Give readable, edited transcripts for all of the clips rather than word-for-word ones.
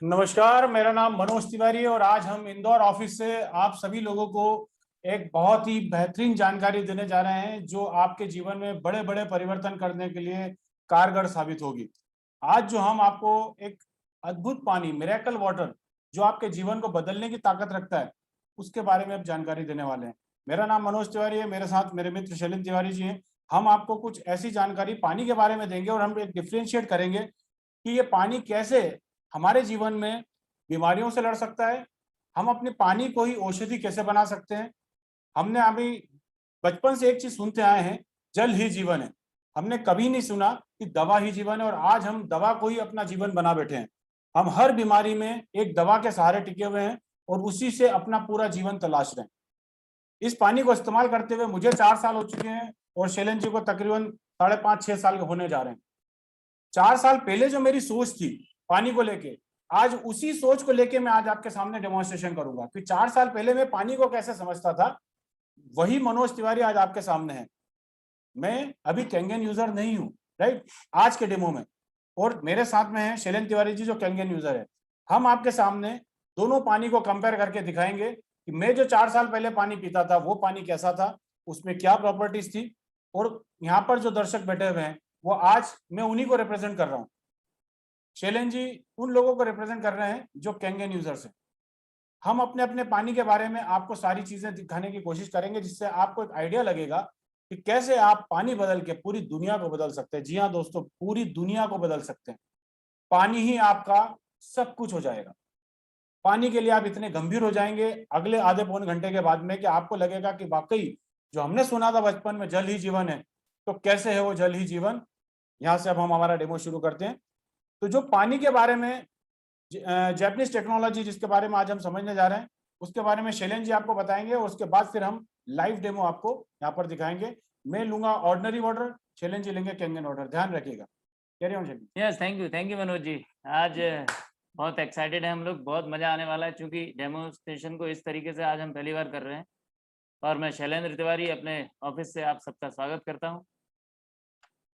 नमस्कार, मेरा नाम मनोज तिवारी है और आज हम इंदौर ऑफिस से आप सभी लोगों को एक बहुत ही बेहतरीन जानकारी देने जा रहे हैं जो आपके जीवन में बड़े बड़े परिवर्तन करने के लिए कारगर साबित होगी। आज जो हम आपको एक अद्भुत पानी मिरेकल वाटर जो आपके जीवन को बदलने की ताकत रखता है उसके बारे में अब जानकारी देने वाले हैं। मेरा नाम मनोज तिवारी है, मेरे साथ मेरे मित्र शैलेंद्र तिवारी जी हैं। हम आपको कुछ ऐसी जानकारी पानी के बारे में देंगे और हम एक डिफ्रेंशिएट करेंगे कि ये पानी कैसे हमारे जीवन में बीमारियों से लड़ सकता है। हम अपने पानी को ही औषधि कैसे बना सकते हैं। हमने अभी बचपन से एक चीज सुनते आए हैं, जल ही जीवन है। हमने कभी नहीं सुना कि दवा ही जीवन है और आज हम दवा को ही अपना जीवन बना बैठे हैं। हम हर बीमारी में एक दवा के सहारे टिके हुए हैं और उसी से अपना पूरा जीवन तलाश रहे हैं। इस पानी को इस्तेमाल करते हुए मुझे 4 साल हो चुके हैं और शैलेंद्र जी को तकरीबन 5.5-6 साल होने जा रहे हैं। 4 साल पहले जो मेरी सोच थी पानी को लेके, आज उसी सोच को लेके मैं आज आपके सामने डेमोन्स्ट्रेशन करूंगा कि 4 साल पहले मैं पानी को कैसे समझता था। वही मनोज तिवारी आज आपके सामने है। मैं अभी कैंगन यूजर नहीं हूँ, राइट, आज के डेमो में। और मेरे साथ में है शैलेंद्र तिवारी जी जो कैंगन यूजर है। हम आपके सामने दोनों पानी को कंपेयर करके दिखाएंगे कि मैं जो 4 साल पहले पानी पीता था वो पानी कैसा था, उसमें क्या प्रॉपर्टीज थी। और यहाँ पर जो दर्शक बैठे हुए हैं वो आज मैं उन्हीं को रिप्रेजेंट कर रहा हूँ। शैलेंद्र जी उन लोगों को रिप्रेजेंट कर रहे हैं जो कैंगन यूजर्स हैं। हम अपने अपने पानी के बारे में आपको सारी चीजें दिखाने की कोशिश करेंगे जिससे आपको एक आइडिया लगेगा कि कैसे आप पानी बदल के पूरी दुनिया को बदल सकते हैं। जी हाँ दोस्तों, पूरी दुनिया को बदल सकते हैं। पानी ही आपका सब कुछ हो जाएगा। पानी के लिए आप इतने गंभीर हो जाएंगे अगले आधे पौन घंटे के बाद में कि आपको लगेगा कि वाकई जो हमने सुना था बचपन में जल ही जीवन है, तो कैसे है वो जल ही जीवन। यहाँ से अब हम हमारा डेमो शुरू करते हैं। तो जो पानी के बारे में जैपनीज टेक्नोलॉजी जिसके बारे में आज हम समझने जा रहे हैं उसके बारे में शैलेंद्र जी आपको बताएंगे और उसके बाद फिर हम लाइव डेमो आपको यहाँ पर दिखाएंगे। मैं लूंगा ऑर्डिनरी वाटर, शैलेंद्र जी लेंगे कैंगन वाटर। ध्यान रखिएगा। Carry on Shailendra. Yes, thank you Manoj ji. आज बहुत एक्साइटेड है हम लोग, बहुत मज़ा आने वाला है क्योंकि डेमोन्स्ट्रेशन को इस तरीके से आज हम पहली बार कर रहे हैं। और मैं शैलेंद्र तिवारी अपने ऑफिस से आप सबका स्वागत करता हूं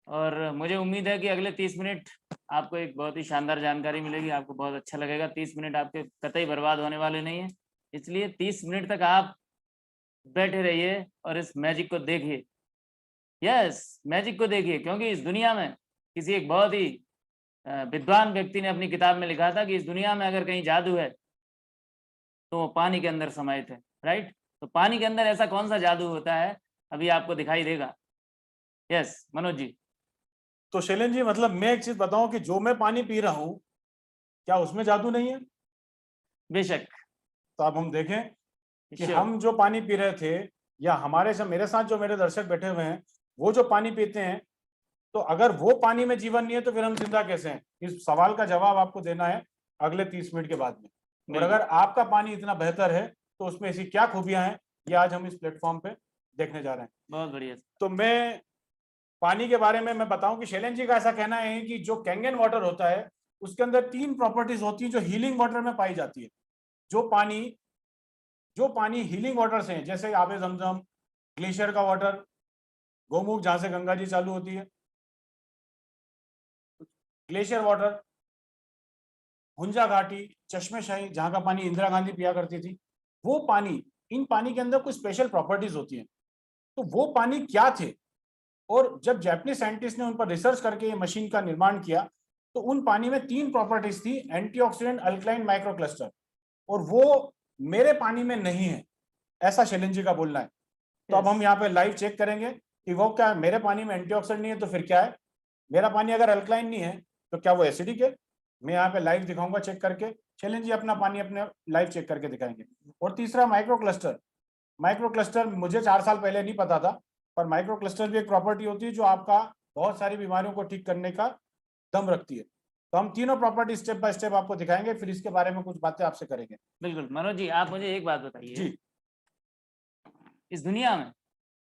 और मुझे उम्मीद है कि अगले 30 मिनट आपको एक बहुत ही शानदार जानकारी मिलेगी, आपको बहुत अच्छा लगेगा। 30 मिनट आपके कतई बर्बाद होने वाले नहीं है, इसलिए 30 मिनट तक आप बैठे रहिए और इस मैजिक को देखिए। यस, मैजिक को देखिए, क्योंकि इस दुनिया में किसी एक बहुत ही विद्वान व्यक्ति ने अपनी किताब में लिखा था कि इस दुनिया में अगर कहीं जादू है तो वो पानी के अंदर समाहित है, राइट। तो पानी के अंदर ऐसा कौन सा जादू होता है, अभी आपको दिखाई देगा। यस मनोज जी। तो शैलेंद्र जी मतलब मैं एक चीज बताऊं कि जो मैं पानी पी रहा हूं क्या उसमें जादू नहीं है? बेशक। तो अब हम देखें कि श्योर। हम जो पानी पी रहे थे या हमारे साथ मेरे साथ जो मेरे दर्शक बैठे हुए हैं वो जो पानी पीते हैं, तो अगर वो पानी में जीवन नहीं है तो फिर हम जिंदा कैसे हैं? इस सवाल का जवाब आपको देना है अगले 30 मिनट के बाद में। और अगर आपका पानी इतना बेहतर है तो उसमें ऐसी क्या खूबियां हैं ये आज हम इस प्लेटफॉर्म पे देखने जा रहे हैं। बहुत बढ़िया। तो मैं पानी के बारे में मैं बताऊं कि शैलेंद्र जी का ऐसा कहना है कि जो कैंगन वाटर होता है उसके अंदर 3 प्रॉपर्टीज होती है जो हीलिंग वाटर में पाई जाती है। जो पानी जो पानी हीलिंग वाटर से है, जैसे आबे जमजम, ग्लेशियर का वाटर, गोमुख जहां से गंगा जी चालू होती है, ग्लेशियर वाटर, हुंजा घाटी, चश्मे शाही जहां का पानी इंदिरा गांधी पिया करती थी, वो पानी, इन पानी के अंदर कुछ स्पेशल प्रॉपर्टीज होती हैं। तो वो पानी क्या थे? और जब जापानीज साइंटिस्ट ने उन पर रिसर्च करके ये मशीन का निर्माण किया तो उन पानी में 3 प्रॉपर्टीज थी, एंटीऑक्सीडेंट, अल्कलाइन, माइक्रो क्लस्टर, और वो मेरे पानी में नहीं है, ऐसा शैलेंद्र जी का बोलना है। तो अब हम यहाँ पे लाइव चेक करेंगे कि वो क्या, मेरे पानी में एंटीऑक्सीडेंट नहीं है तो फिर क्या है। मेरा पानी अगर अल्कलाइन नहीं है तो क्या वो एसिडिक है? मैं यहाँ पे लाइव दिखाऊंगा चेक करके। शैलेंद्र जी अपना पानी अपने लाइव चेक करके दिखाएंगे। और तीसरा माइक्रो क्लस्टर। माइक्रो क्लस्टर मुझे 4 साल पहले नहीं पता था, पर माइक्रो क्लस्टर भी एक प्रॉपर्टी होती है जो आपका बहुत सारी बीमारियों को ठीक करने का दम रखती है। तो हम तीनों प्रॉपर्टी स्टेप बाय स्टेप आपको दिखाएंगे, फिर इसके बारे में कुछ बातें आपसे करेंगे। बिल्कुल मनोज जी, आप मुझे एक बात बताइए। जी। इस दुनिया में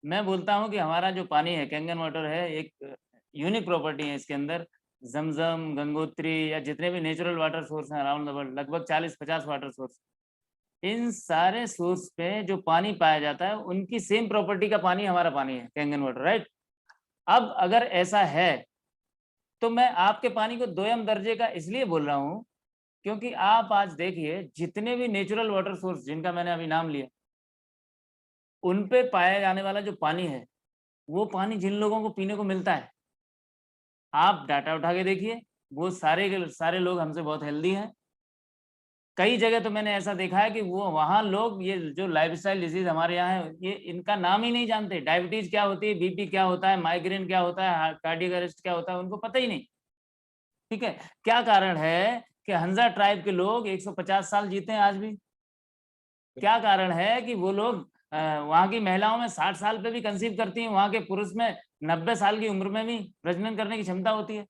मैं बोलता हूँ कि हमारा जो पानी है, कैंगन वाटर है, एक यूनिक प्रॉपर्टी है इसके अंदर। जमजम, गंगोत्री या जितने भी नेचुरल वाटर सोर्स हैं अराउंड द वर्ल्ड, लगभग 40-50 वाटर सोर्स, इन सारे सोर्स पे जो पानी पाया जाता है उनकी सेम प्रॉपर्टी का पानी हमारा पानी है, कैंगन वाटर, राइट। अब अगर ऐसा है तो मैं आपके पानी को दोयम दर्जे का इसलिए बोल रहा हूँ क्योंकि आप आज देखिए जितने भी नेचुरल वाटर सोर्स जिनका मैंने अभी नाम लिया, उन पे पाया जाने वाला जो पानी है, वो पानी जिन लोगों को पीने को मिलता है, आप डाटा उठा के देखिए, वो सारे के सारे लोग हमसे बहुत हेल्दी हैं। कई जगह तो मैंने ऐसा देखा है कि वो वहाँ लोग ये जो लाइफस्टाइल डिजीज हमारे यहाँ है, ये इनका नाम ही नहीं जानते। डायबिटीज क्या होती है, बीपी क्या होता है, माइग्रेन क्या होता है, कार्डियक अरेस्ट क्या होता है, उनको पता ही नहीं। ठीक है, क्या कारण है कि हंजा ट्राइब के लोग 150 साल जीते हैं आज भी? क्या कारण है कि वो लोग वहाँ की महिलाओं में 60 साल पे भी कंसीव करती हैं, वहाँ के पुरुष में 90 साल की उम्र में भी प्रजनन करने की क्षमता होती है,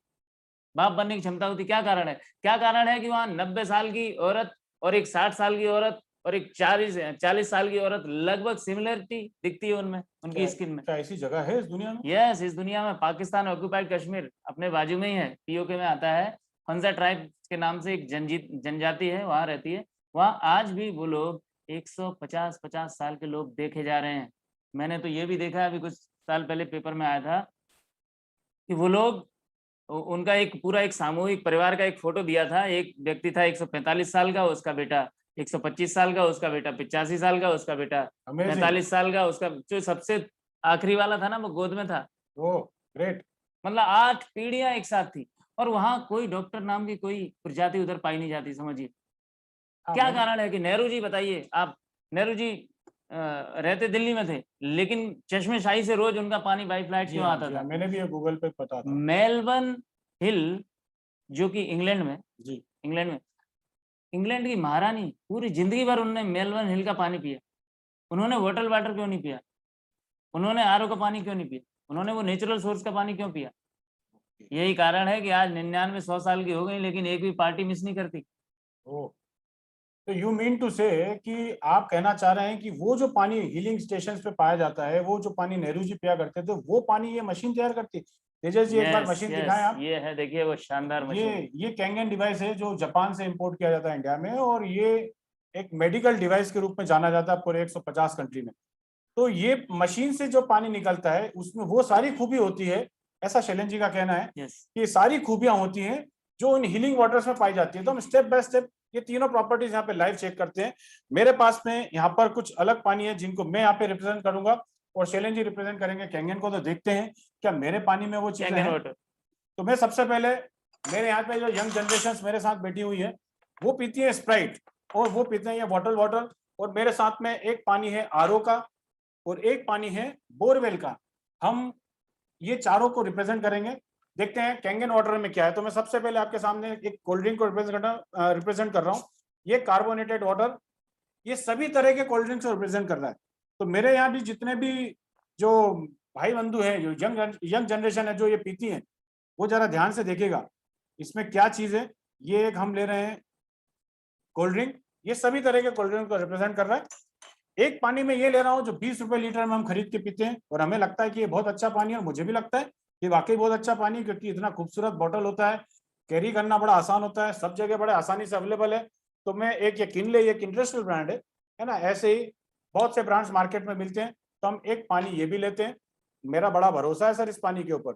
बाप बनने की क्षमता होती है? क्या कारण है? क्या कारण है कि वहाँ 90 साल की औरत और एक 60 साल की औरत और एक 40 साल की औरत लगभग सिमिलरिटी दिखती है उनमें, उनकी स्किन में? क्या ऐसी जगह है इस दुनिया में? यस, इस दुनिया में पाकिस्तान ऑक्यूपाइड कश्मीर अपने बाजू में ही है, पीओके में आता है। हंजा ट्राइब के नाम से एक जनजाति है, वहाँ रहती है। वहाँ आज भी वो लोग 150 साल के लोग देखे जा रहे हैं। मैंने तो ये भी देखा है, अभी कुछ साल पहले पेपर में आया था कि वो लोग उनका एक पूरा एक सामूहिक परिवार का एक फोटो दिया था। एक व्यक्ति था 145 साल का, उसका बेटा 125 साल का, उसका बेटा 85 साल का, उसका बेटा अमेजिंग। 45 साल का, उसका जो सबसे आखिरी वाला था ना वो गोद में था। Oh great. मतलब 8 पीढ़ियां एक साथ थी, और वहाँ कोई डॉक्टर नाम की कोई प्रजाति उधर पाई नहीं जाती। समझिए हाँ, क्या कारण है कि नेहरू जी, बताइए आप, नेहरू जी रहते दिल्ली में थे, लेकिन चश्मेशाही से रोज उनका पानी बाई फ्लाइट जी क्यों हाँ, आता जी था? हाँ, मैंने भी ये गूगल पे पता था। मेलबर्न हिल, जो कि इंग्लैंड में, जी इंग्लैंड में, इंग्लैंड की महारानी पूरी जिंदगी भर उन्होंने मेलबर्न हिल का पानी पिया। उन्होंने बॉटल वाटर क्यों नहीं पिया? उन्होंने आरओ का पानी क्यों नहीं पिया? उन्होंने वो नेचुरल सोर्स का पानी क्यों पिया? यही कारण है कि आज 99-100 साल की हो गई, लेकिन एक भी पार्टी मिस नहीं करती। ओह, तो यू मीन टू से कि आप कहना चाह रहे हैं कि वो जो पानी हीलिंग स्टेशंस पे पाया जाता है, वो जो पानी नेहरू जी पिया करते थे, वो पानी ये मशीन तैयार करती है? तेजस जी एक बार यस मशीन यस, दिखाएं आप। ये है, देखिए वो शानदार मशीन। ये कैंगन डिवाइस है जो जापान से इंपोर्ट किया जाता है इंडिया में, और ये एक मेडिकल डिवाइस के रूप में जाना जाता है पूरे 150 कंट्री में। तो ये मशीन से जो पानी निकलता है उसमें वो सारी खूबी होती है, ऐसा शैलेंद्र जी का कहना है यस, कि सारी खूबियां होती हैं जो इन हीलिंग वाटर्स में पाई जाती है। तो हम स्टेप बाय स्टेप ये तीनों प्रॉपर्टीज यहाँ पे लाइव चेक करते हैं। मेरे पास में यहाँ पर कुछ अलग पानी है जिनको मैं यहाँ पे रिप्रेजेंट करूंगा, और शैलेंद्र जी रिप्रेजेंट करेंगे कैंगन को। तो देखते हैं क्या मेरे पानी में वो चीजें कैंगन हैं। वाटर। तो मैं सबसे पहले, मेरे यहाँ पे जो यंग जनरेशन मेरे साथ बैठी हुई है वो पीती है स्प्राइट, और वो पीते हैं ये बॉटल वाटर। और मेरे साथ में एक पानी है आरओ का, और एक पानी है बोरवेल का। हम ये चारों को रिप्रेजेंट करेंगे। देखते हैं कैंगन वाटर में क्या है। तो मैं सबसे पहले आपके सामने एक कोल्ड ड्रिंक को रिप्रेजेंट कर रहा हूँ। ये कार्बोनेटेड वाटर, ये सभी तरह के कोल्ड ड्रिंक्स को रिप्रेजेंट कर रहा है। तो मेरे यहाँ भी जितने भी जो भाई बंधु हैं, जो यंग जनरेशन है जो ये पीती हैं, वो जरा ध्यान से देखेगा इसमें क्या चीज है। ये एक हम ले रहे हैं कोल्ड ड्रिंक, ये सभी तरह के कोल्ड ड्रिंक को रिप्रेजेंट कर रहा है। एक पानी में ये ले रहा हूँ जो 20 रुपए लीटर में हम खरीद के पीते हैं, और हमें लगता है कि ये बहुत अच्छा पानी है, और मुझे भी लगता है कि वाकई बहुत अच्छा पानी है, क्योंकि इतना खूबसूरत बॉटल होता है, कैरी करना बड़ा आसान होता है, सब जगह बड़े आसानी से अवेलेबल है। तो मैं एक ये किनले, ये एक इंडस्ट्रियल ब्रांड है ना, ऐसे ही बहुत से ब्रांड्स मार्केट में मिलते हैं। तो हम एक पानी ये भी लेते हैं। मेरा बड़ा भरोसा है सर इस पानी के ऊपर,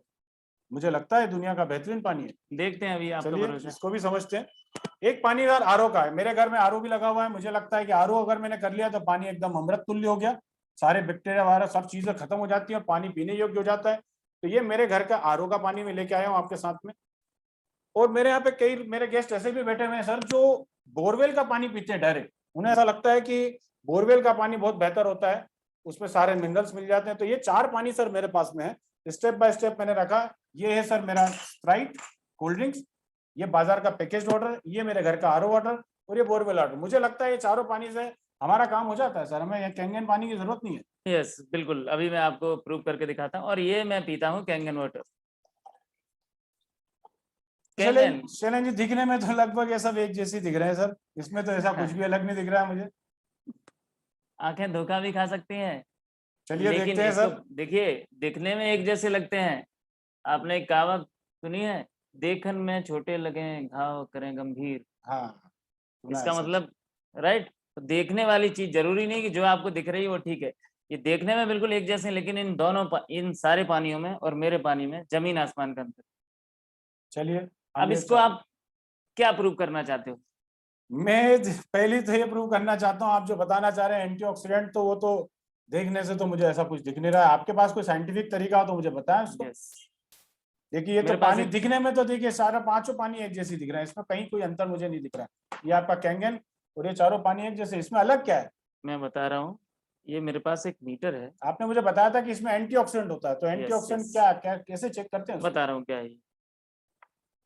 मुझे लगता है दुनिया का बेहतरीन पानी है। देखते हैं अभी आपका चलिए भरोसा। इसको भी समझते हैं। एक पानी यार आरओ का है, मेरे घर में आरओ भी लगा हुआ है। मुझे लगता है कि आरओ अगर मैंने कर लिया तो पानी एकदम अमृत तुल्य हो गया, सारे बैक्टीरिया वगैरह सब चीजें खत्म हो जाती है और पानी पीने योग्य हो जाता है। तो ये मेरे घर का आरओ का पानी मैं लेके आया हूँ आपके साथ में। और मेरे यहाँ पे कई मेरे गेस्ट ऐसे भी बैठे हुए हैं सर जो बोरवेल का पानी पीते हैं डायरेक्ट। उन्हें ऐसा लगता है कि बोरवेल का पानी बहुत बेहतर होता है, उसमें सारे मिनरल्स मिल जाते हैं। तो ये 4 पानी सर मेरे पास में है, स्टेप बाय स्टेप मैंने रखा। ये है सर मेरा स्प्राइट कोल्ड ड्रिंक्स, ये बाजार का पैकेज वाटर, ये मेरे घर का आरओ वाटर, और ये बोरवेल वाटर। मुझे लगता है ये चारों पानी से हमारा काम हो जाता है सर, हमें ये कैंगन पानी की जरूरत नहीं है। यस बिल्कुल, अभी मैं आपको प्रूव करके दिखाता हूँ। और ये मैं पीता हूँ Kangen water. Kangen, Shailendra ji दिखने में तो लगभग ये सब एक जैसी दिख रहे हैं सर, इसमें तो ऐसा कुछ भी अलग नहीं दिख रहा है मुझे। आंखें धोखा भी खा सकती हैं, चलिए लेकिन देखते हैं इसको सर। देखिए, दिखने में एक जैसे लगते हैं। आपने एक कहावत सुनी है, देखन में छोटे लगे घाव करें गंभीर। हाँ, सुना है इसका सर। मतलब, राइट, तो देखने वाली चीज जरूरी नहीं कि जो आपको दिख रही है वो ठीक है। ये देखने में बिल्कुल एक जैसे हैं, लेकिन इन दोनों इन सारे पानियों में और मेरे पानी में जमीन आसमान का अंतर। चलिए अब आगे इसको आप क्या प्रूव करना चाहते हो? मैं पहले तो ये प्रूव करना चाहता हूँ, आप जो बताना चाह रहे हैं एंटीऑक्सीडेंट, तो वो तो देखने से तो मुझे ऐसा कुछ दिख नहीं रहा है। आपके पास कोई साइंटिफिक तरीका हो तो मुझे बताएं उसको। यस, देखिए ये तो मेरे पास पानी एक, दिखने में तो देखिए सारा पांचों पानी एक जैसी दिख रहा है, इसमें कहीं कोई अंतर मुझे नहीं दिख रहा है। ये आपका कैंगन और ये चारों पानी एक जैसे, इसमें अलग क्या है? मैं बता रहा हूँ, ये मेरे पास एक मीटर है। आपने मुझे बताया था कि इसमें एंटीऑक्सीडेंट होता है, तो यस एंटीऑक्सीडेंट यस, क्या क्या कैसे चेक करते हैं उसको? बता रहा हूँ क्या है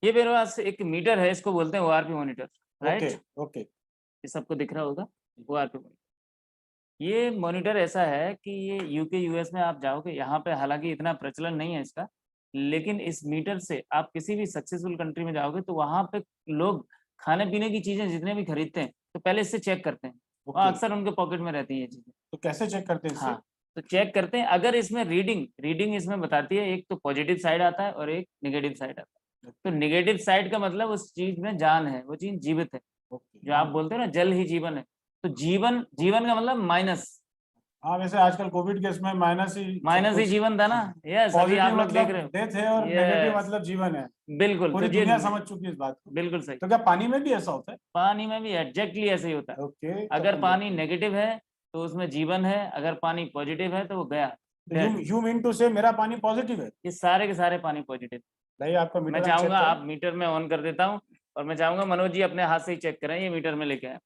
ये मेरे पास एक मीटर है, इसको बोलते हैं ORP monitor, okay right? Okay. ये सबको दिख रहा होगा, ओआरपी मॉनिटर। ये मॉनिटर ऐसा है कि ये यूके यूएस में आप जाओगे, यहाँ पे हालांकि इतना प्रचलन नहीं है इसका, लेकिन इस मीटर से आप किसी भी सक्सेसफुल कंट्री में जाओगे तो वहाँ पे लोग खाने पीने की चीजें जितने भी खरीदते हैं तो पहले इससे चेक करते हैं, और ओके, अक्सर उनके पॉकेट में रहती है ये चीजें। तो कैसे चेक करते हैं इससे? हाँ, तो चेक करते हैं, अगर इसमें रीडिंग रीडिंग इसमें बताती है, एक तो पॉजिटिव साइड आता है और एक नेगेटिव साइड आता है। तो नेगेटिव साइड का मतलब उस चीज में जान है, वो चीज जीवित है। ओके जो आप बोलते हो ना जल ही जीवन है, तो जीवन, जीवन का मतलब माइनस, हाँ, वैसे आजकल कोविड केस में माइनस ही सब माइनस ही कुछ। जीवन था ना। यस, अभी आप पॉजिटिव लोग देख मतलब रहे हो। डेथ है और नेगेटिव यस, मतलब जीवन है। बिल्कुल, तो पूरी ये दुनिया समझ चुकी है इस बात को। बिल्कुल सही। तो क्या पानी में भी ऐसा होता है? पानी में भी एग्जैक्टली ऐसे ही होता है। ओके, तब अगर हम पानी देखते हैं। नेगेटिव है तो उसमें जीवन है, अगर पानी पॉजिटिव है तो वो गया, तो डेड। यू मीन टू से मेरा पानी पॉजिटिव है? ये सारे के सारे पानी पॉजिटिव। नहीं, आपका मैं मीटर हम चेक चाहूंगा करें। आप मीटर में ऑन कर देता हूँ, और मैं चाहूंगा मनोज जी अपने हाथ से ही चेक करें, ये मीटर में लेके आए।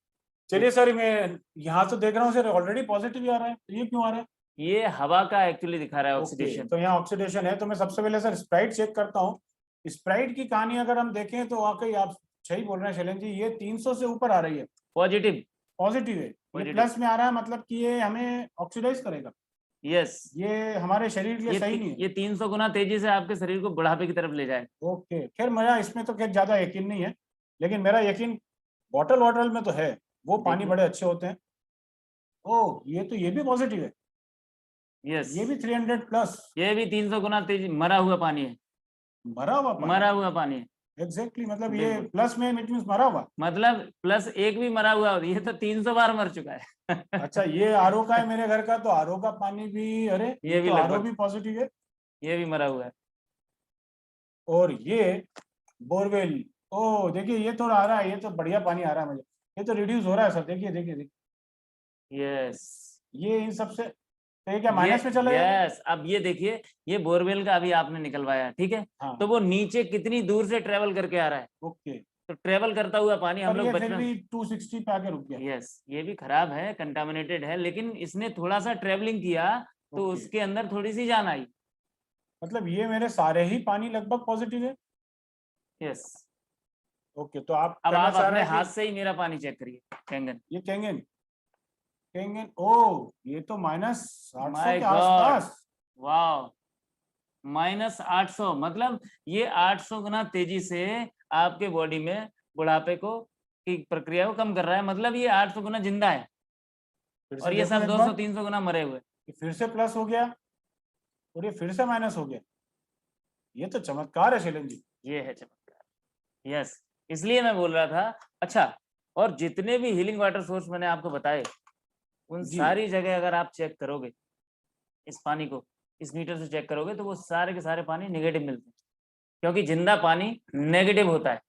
चलिए सर, मैं यहाँ तो देख रहा हूँ सर, ऑलरेडी पॉजिटिव ही आ रहा है, तो ये क्यों आ रहा है? ये हवा का एक्चुअली दिखा रहा है, ओके, ऑक्सीडेशन। तो यहाँ ऑक्सीडेशन है, तो मैं सबसे पहले सर स्प्राइट चेक करता हूँ। स्प्राइट की कहानी अगर हम देखें तो वाकई आप सही बोल रहे हैं शैलेंद्र जी, ये 300 से ऊपर आ रही है। पॉजिटिव, पॉजिटिव है। ये पॉजिटिव, प्लस में आ रहा है, मतलब कि ये हमें ऑक्सीडाइज करेगा। यस। ये हमारे शरीर के लिए सही नहीं है। ये 300 गुना तेजी से आपके शरीर को बुढ़ापे की तरफ ले जाए। ओके, खैर मेरा इसमें तो खैर ज्यादा यकीन नहीं है, लेकिन मेरा यकीन बॉटल वाटल में तो है, वो पानी देखिए, बड़े अच्छे होते हैं। ओह, ये तो ये भी पॉजिटिव है। यस, ये भी 300 प्लस। ये भी 300 गुना तेजी, मरा हुआ पानी है, मरा हुआ पानी? मरा हुआ पानी है, एग्जैक्टली, मतलब ये बिल्कुल। प्लस में इट मीन्स मरा हुआ। मतलब प्लस एक भी मरा हुआ, ये तो 300 बार मर चुका है। अच्छा, ये आरओ का है मेरे घर का, तो आरओ का पानी भी, अरे ये ये भी तो आरओ लगभग, भी पॉजिटिव है। ये भी मरा हुआ है। और ये बोरवेल, ओ देखिए ये थोड़ा आ रहा है, ये तो बढ़िया पानी आ रहा है मुझे। ये तो रिड्यूस हो रहा है सर, देखिए देखिए देखिए। यस, ये इन सबसे, तो ये क्या ये, माइनस में चला जाएगा? यस, अब ये देखिए, ये बोरवेल का अभी आपने निकलवाया, ठीक है, हाँ। तो वो नीचे कितनी दूर से ट्रेवल करके आ रहा है, ओके, तो ट्रेवल करता हुआ पानी हम पर लोग ये फिर बचपन, भी 260 पे आके रुक गया। यस, ये भी खराब है, कंटामिनेटेड है, लेकिन इसने थोड़ा सा ट्रेवलिंग किया तो ओके, उसके अंदर थोड़ी सी जान आई। मतलब ये मेरे सारे ही पानी लगभग पॉजिटिव है। यस, ओके, तो आप अब कहना आप चाह अपने रहे हैं हाथ कि से ही मेरा पानी चेक करिए, कैंगन। ये कैंगन, कैंगन, ओ ये तो -800 माय के गॉड, आसपास। वाह, -800, मतलब ये 800 गुना तेजी से आपके बॉडी में बुढ़ापे को की प्रक्रिया को कम कर रहा है, मतलब ये 800 गुना जिंदा है, फिर से और ये देखो सब एक बार, 200-300 गुना मरे हुए। ये फिर से प्लस हो गया और ये फिर से माइनस हो गया। ये तो चमत्कार है शैलेंद्र जी। ये है चमत्कार। यस, इसलिए मैं बोल रहा था। अच्छा, और जितने भी हीलिंग वाटर सोर्स मैंने आपको बताए, उन जी, सारी जगह अगर आप चेक करोगे इस पानी को, इस मीटर से चेक करोगे, तो वो सारे के सारे पानी नेगेटिव मिलते हैं, क्योंकि जिंदा पानी नेगेटिव होता है।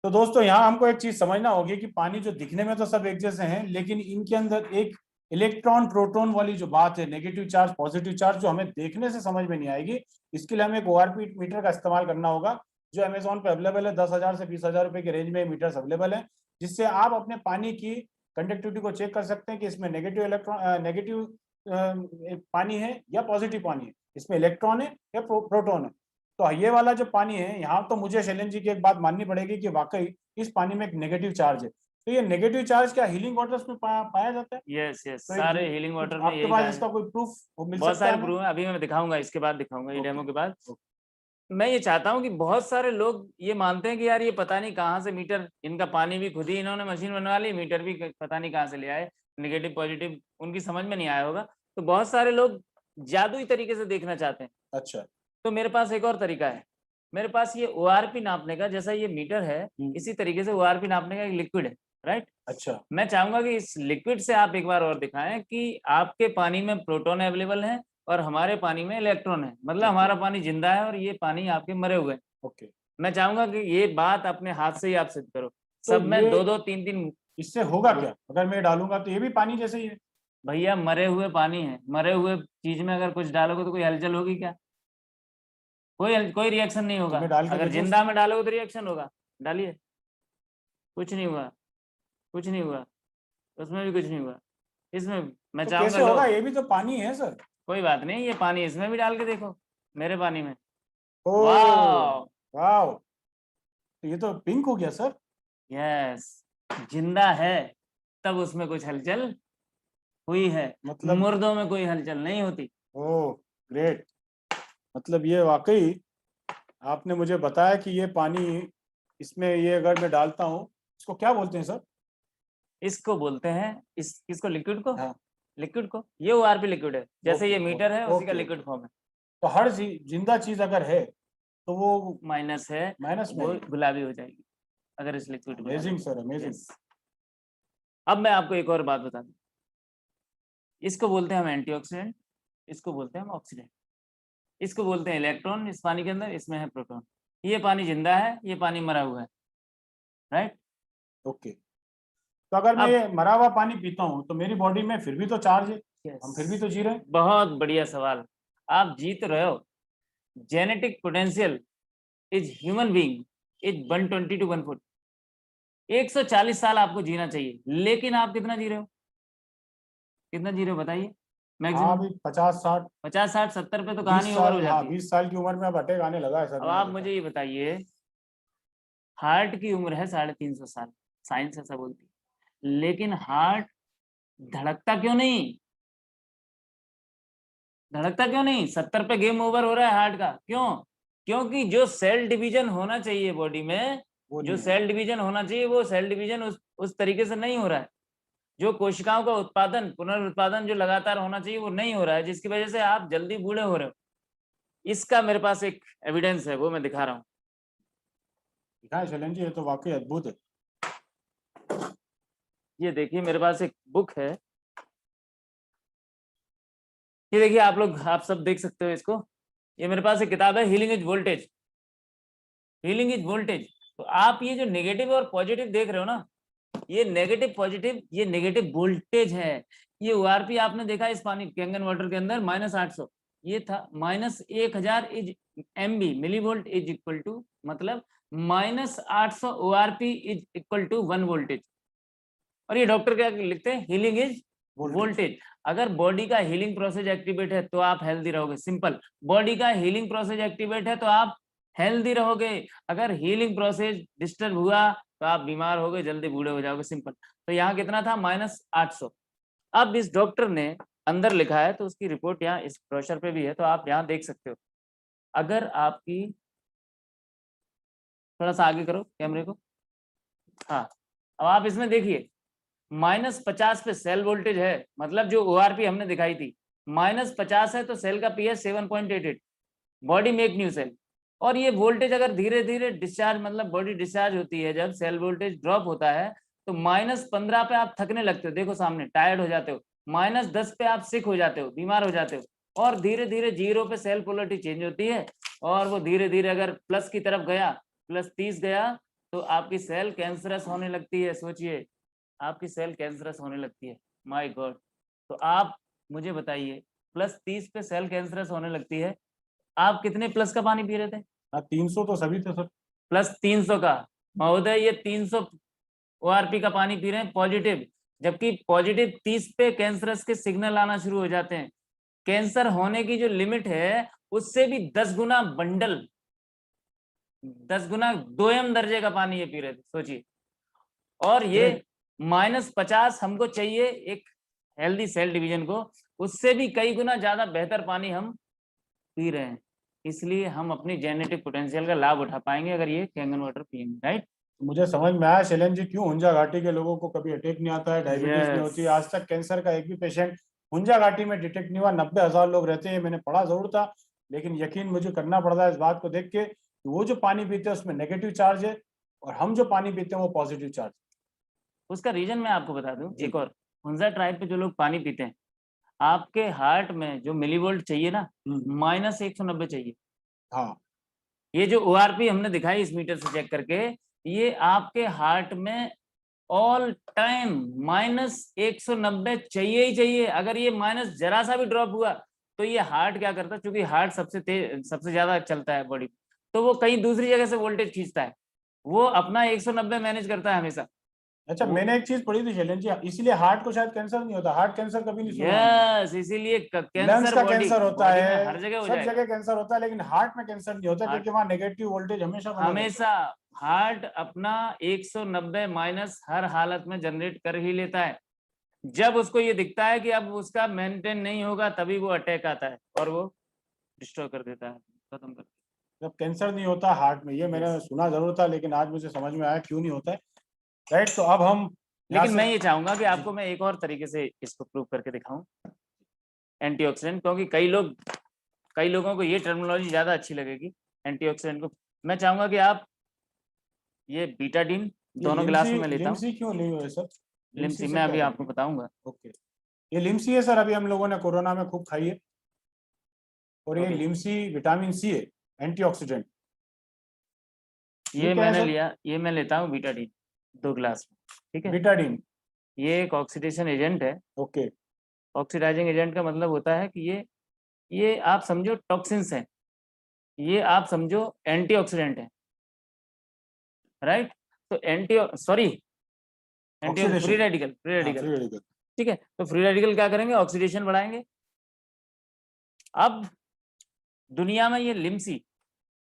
तो दोस्तों यहाँ हमको एक चीज समझना होगी कि पानी जो दिखने में तो सब एक जैसे हैं, लेकिन इनके अंदर एक इलेक्ट्रॉन प्रोटॉन वाली जो बात है, नेगेटिव चार्ज पॉजिटिव चार्ज, जो हमें देखने से समझ में नहीं आएगी। इसके लिए हमें एक ओआरपी मीटर का इस्तेमाल करना होगा, जो अमेजोन पे अवेलेबल है। 10,000 से 20,000 रुपए की रेंज में मीटर्स अवेलेबल है, जिससे आप अपने पानी की कंडक्टिविटी को चेक कर सकते हैं कि इसमें नेगेटिव इलेक्ट्रॉन, नेगेटिव पानी है या पॉजिटिव पानी है, इसमें इलेक्ट्रॉन है या प्रोटॉन है। तो ये वाला जो पानी है, यहाँ तो मुझे शैलेंद्र जी की एक बात माननी पड़ेगी कि वाकई इस पानी में एक नेगेटिव चार्ज है। तो ये नेगेटिव चार्ज क्या हीलिंग वाटर्स में पाया जाता है? यस यस, तो सारे हीलिंग कुछ वाटर में आपके यही पास कहा है। इसका कोई प्रूफ मिल बहुत सकता है सारे हमें? प्रूफ है, अभी मैं दिखाऊंगा, इसके बाद दिखाऊंगा, ये डेमो ओके के बाद। ओके, मैं ये चाहता हूँ कि बहुत सारे लोग ये मानते हैं कि यार ये पता नहीं कहाँ से मीटर, इनका पानी भी खुद ही इन्होंने मशीन बनवा ली, मीटर भी पता नहीं कहाँ से ले आए, नेगेटिव पॉजिटिव उनकी समझ में नहीं आया होगा, तो बहुत सारे लोग जादुई तरीके से देखना चाहते हैं। अच्छा। तो मेरे पास एक और तरीका है, मेरे पास ये ओआरपी नापने का, जैसा ये मीटर है इसी तरीके से ओआरपी नापने का एक लिक्विड है, राइट? अच्छा, मैं चाहूंगा कि इस लिक्विड से आप एक बार और दिखाएं कि आपके पानी में प्रोटॉन अवेलेबल है और हमारे पानी में इलेक्ट्रॉन है, मतलब ठीक है, हमारा पानी जिंदा है और ये पानी आपके मरे हुए हैं। ओके। मैं चाहूंगा कि ये बात अपने हाथ से ही आप सिद्ध करो। सब में ये 2-2 3-3 इससे होगा क्या अगर मैं डालूंगा? तो ये भी पानी जैसे ही है। भैया मरे हुए पानी है, मरे हुए चीज में अगर कुछ डालोगे तो कोई हलचल होगी क्या? कोई रिएक्शन नहीं तो होगा। मैं डाल के अगर देखूं जिंदा में डालोगे तो रिएक्शन होगा। डालिए, कुछ नहीं हुआ, कुछ नहीं हुआ, उसमें भी कुछ नहीं हुआ। इसमें मैं तो चाहूंगा कैसे लो, होगा? ये भी तो पानी है सर। कोई बात नहीं, ये पानी इसमें भी डाल के देखो, मेरे पानी में। ओ वाह, वाओ, तो ये तो पिंक हो गया सर। यस, जिंदा है तब उसमें कुछ हलचल हुई है, मतलब मुर्दों में कोई हलचल नहीं होती। ओ ग्रेट, मतलब ये वाकई आपने मुझे बताया कि ये पानी, इसमें ये अगर मैं डालता हूँ, इसको क्या बोलते हैं सर? इसको बोलते हैं, इसको लिक्विड को, हाँ, लिक्विड को, ये ओआरपी लिक्विड है, जैसे ओके ये मीटर है उसी का ओके। लिक्विड फॉर्म है। तो हर जिंदा चीज अगर है तो वो माइनस है, माइनस में वो है। गुलाबी हो जाएगी अगर इस लिक्विड में अमेजिंग डालेंगे। Sir, amazing. Yes. अब मैं आपको एक और बात बता दूं, इसको बोलते हैं हम एंटीऑक्सीडेंट, इसको बोलते हैं हम ऑक्सीडेंट, इसको बोलते हैं इलेक्ट्रॉन इस पानी के अंदर, इसमें है प्रोटॉन। ये पानी जिंदा है, ये पानी मरा हुआ है, राइट। ओके, तो अगर मैं अब ये मरा हुआ पानी पीता हूँ तो मेरी बॉडी में फिर भी तो चार्ज है, हम फिर भी यस, तो जी रहे हैं। बहुत बढ़िया सवाल, आप जीत रहे हो। Genetic potential is human being is 120 to 140, 140 साल आपको जीना चाहिए, लेकिन आप कितना जी रहे हो? कितना जी रहे हो बताइए? हाँ, मैक्सिमम अभी 50 60 50 60 70 पे तो 20 कहानी ओवर हो साल, हाँ जाती है। 20 साल की उम्र में अब अटैक आने लगा है सर, अब मैंने आप देखा। मुझे ये बताइए, हार्ट की उम्र है 350 साल, साइंस ऐसा बोलती है, लेकिन हार्ट धड़कता क्यों नहीं? धड़कता क्यों नहीं? 70 पे गेम ओवर हो रहा है हार्ट का, क्यों? क्योंकि जो सेल डिवीजन होना चाहिए बॉडी में, वो जो नहीं है। सेल डिवीजन होना चाहिए, वो सेल डिवीजन उस तरीके से नहीं हो रहा है। जो कोशिकाओं का उत्पादन, पुनरुत्पादन जो लगातार होना चाहिए वो नहीं हो रहा है, जिसकी वजह से आप जल्दी बूढ़े हो रहे हो। इसका मेरे पास एक एविडेंस है, वो मैं दिखा रहा हूँ। दिखाए शैलेंद्र जी, ये तो वाकई अद्भुत है। ये देखिए, मेरे पास एक बुक है, ये देखिए, आप लोग, आप सब देख सकते हो इसको। ये मेरे पास एक किताब है, healing is voltage, healing is voltage. तो आप ये जो नेगेटिव और पॉजिटिव देख रहे हो ना, ये नेगेटिव पॉजिटिव, ये नेगेटिव वोल्टेज है। ये ओआरपी आपने देखा इस पानी कैंगन वाटर के अंदर -800, ये था -1000 is MB, millivolt is equal to, मतलब -800 ORP is equal to 1 voltage. और ये डॉक्टर क्या लिखते हैं? Healing is voltage. अगर बॉडी का हीलिंग प्रोसेस एक्टिवेट है तो आप हेल्दी रहोगे, सिंपल। बॉडी का हीलिंग प्रोसेस एक्टिवेट है तो आप हेल्दी रहोगे। अगर हीलिंग प्रोसेस डिस्टर्ब हुआ तो आप बीमार हो गए, जल्दी बूढ़े हो जाओगे, सिंपल। तो यहाँ कितना था? -800। अब इस डॉक्टर ने अंदर लिखा है, तो उसकी रिपोर्ट यहाँ इस ब्रोशर पे भी है, तो आप यहाँ देख सकते हो। अगर आपकी, थोड़ा सा आगे करो कैमरे को, हाँ, अब आप इसमें देखिए, -50 पे सेल वोल्टेज है, मतलब जो ओआरपी हमने दिखाई थी, -50 है तो सेल का pH 7.88, body make new cell. और ये वोल्टेज अगर धीरे धीरे डिस्चार्ज, मतलब बॉडी डिस्चार्ज होती है, जब सेल वोल्टेज ड्रॉप होता है तो -15 पे आप थकने लगते हो, देखो सामने, टायर्ड हो जाते हो। -10 पे आप सिक हो जाते हो, बीमार हो जाते हो। और धीरे धीरे 0 पे सेल पोलरिटी चेंज होती है, और वो धीरे धीरे अगर प्लस की तरफ गया, +30 गया, तो आपकी सेल कैंसरस होने लगती है। सोचिए, आपकी सेल कैंसरस होने लगती है, माय गॉड। तो आप मुझे बताइए, +30 पे सेल कैंसरस होने लगती है, आप कितने प्लस का पानी पी रहे थे? हाँ, 300 तो सभी थे सर। +300 का। महोदय, ये 300 ओआरपी का पानी पी रहे हैं पॉजिटिव, जबकि पॉजिटिव 30 पे कैंसरस के सिग्नल आना शुरू हो जाते हैं। कैंसर होने की जो लिमिट है उससे भी 10 गुना बंडल, 10 गुना 2m दर्जे का पानी ये पी रहे थे, सोचिए। और ये -50 हमको चाहिए एक हेल्दी सेल डिवीजन को, उससे भी कई गुना ज्यादा बेहतर पानी हम पी रहे हैं। इसलिए हम अपनी जेनेटिक पोटेंशियल का लाभ उठा पाएंगे अगर ये कैंगन वाटर पिएंगे, राइट। मुझे समझ में आया शैलेंद्र जी, क्यों हुंजा घाटी के लोगों को कभी अटैक नहीं आता है, डायबिटीज नहीं होती है। यस, आज तक कैंसर का एक भी पेशेंट हुंजा घाटी में डिटेक्ट नहीं हुआ। 90,000 लोग रहते हैं, मैंने पढ़ा जरूर था, लेकिन यकीन मुझे करना पड़ता है इस बात को देख के कि वो जो पानी पीते हैं उसमें नेगेटिव चार्ज है, और हम जो पानी पीते हैं वो पॉजिटिव चार्ज। उसका रीजन मैं आपको बता दूं जी। एक और। हुंजा ट्राइब पे जो लोग पानी पीते हैं, आपके हार्ट में जो मिलीवोल्ट चाहिए ना, -190 चाहिए। हाँ, ये जो ओआरपी हमने दिखाई इस मीटर से चेक करके, ये आपके हार्ट में ऑल टाइम -190 चाहिए ही चाहिए। अगर ये माइनस जरा सा भी ड्रॉप हुआ तो ये हार्ट क्या करता है, क्योंकि हार्ट सबसे ज्यादा चलता है बॉडी, तो वो कहीं दूसरी जगह से वोल्टेज खींचता है, वो अपना 190 मैनेज करता है हमेशा। अच्छा, वो मैंने एक चीज पढ़ी थी शैलेंद्र जी, इसीलिए हार्ट को शायद कैंसर नहीं होता। हार्ट कैंसर कभी नहीं सुना मैंने। यस, इसीलिए लंग्स कैंसर का बॉडी कैंसर होता बॉडी में है, हर जगह हो सब जाएगा। जगह कैंसर होता है, लेकिन हार्ट में कैंसर नहीं होता, हार्ट क्योंकि वहां नेगेटिव वोल्टेज हमेशा बना रहता हमेशा, हार्ट अपना 190 माइनस हर हालत में जनरेट कर ही लेता है। जब उसको ये दिखता है कि अब उसका मेंटेन नहीं होगा, तभी वो अटैक आता है और वो डिस्ट्रॉय कर देता है, खत्म कर है। जब कैंसर नहीं होता हार्ट में, ये मैंने Yes. सुना जरूर था, लेकिन आज मुझे समझ में आया क्यों नहीं होता है। राइट, तो अब हम यहाँ लेकिन से मैं ये चाहूंगा कि आपको मैं एक और तरीके से इसको प्रूव करके दिखाऊं, एंटीऑक्सीडेंट, क्योंकि कई लोगों को ये टर्मिनोलॉजी ज्यादा अच्छी लगेगी एंटीऑक्सीडेंट को। मैं चाहूंगा कि आप ये बीटाडीन ये दोनों गिलास में मैं लेता हूँ। लिम्सी क्यों नहीं हुए सर? लिम्सी लिम्सी से मैं क्या अभी करेंगे? आपको बताऊंगा। ओके, ये लिम्सी है सर, अभी हम लोगों ने कोरोना में खूब खाई है, और ये ओके, लिम्सी विटामिन सी है, एंटीऑक्सीडेंट। ये क्या है मैंने सर? लिया, ये मैं लेता हूँ बीटाडीन 2 गिलास में, ठीक है। बीटाडीन। ये एक ऑक्सीडेशन एजेंट है। ओके। ऑक्सीडाइजिंग एजेंट का मतलब होता है कि ये आप समझो टॉक्सिन्स हैं, ये आप समझो एंटीऑक्सीडेंट है, राइट। तो एंटी फ्री ऑक्सीडेशन। रेडिकल, हाँ, फ्री रेडिकल। ठीक है। तो फ्री रेडिकल क्या करेंगे, ऑक्सीडेशन बढ़ाएंगे। अब दुनिया में ये लिम्सी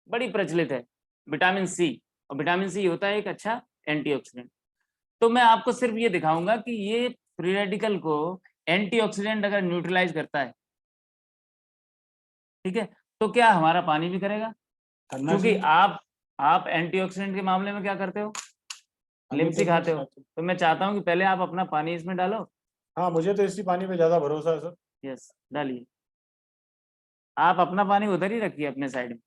बड़ी प्रचलित है, विटामिन सी, और विटामिन सी होता है एक अच्छा एंटीऑक्सीडेंट। तो मैं आपको सिर्फ ये दिखाऊंगा कि ये फ्री रेडिकल को एंटीऑक्सीडेंट अगर न्यूट्रलाइज करता है, ठीक है, तो क्या हमारा पानी भी करेगा? करना क्योंकि चाहिए। आप एंटीऑक्सीडेंट के मामले में क्या करते हो, हम भी लिम्सी टेबलेट्स खाते हो। खाते हैं। तो मैं चाहता हूं कि पहले आप अपना पानी इसमें डालो। हाँ, मुझे तो इसी पानी पे ज्यादा भरोसा है सर। यस, डालिए। आप अपना पानी उधर ही रखिए अपने साइड में।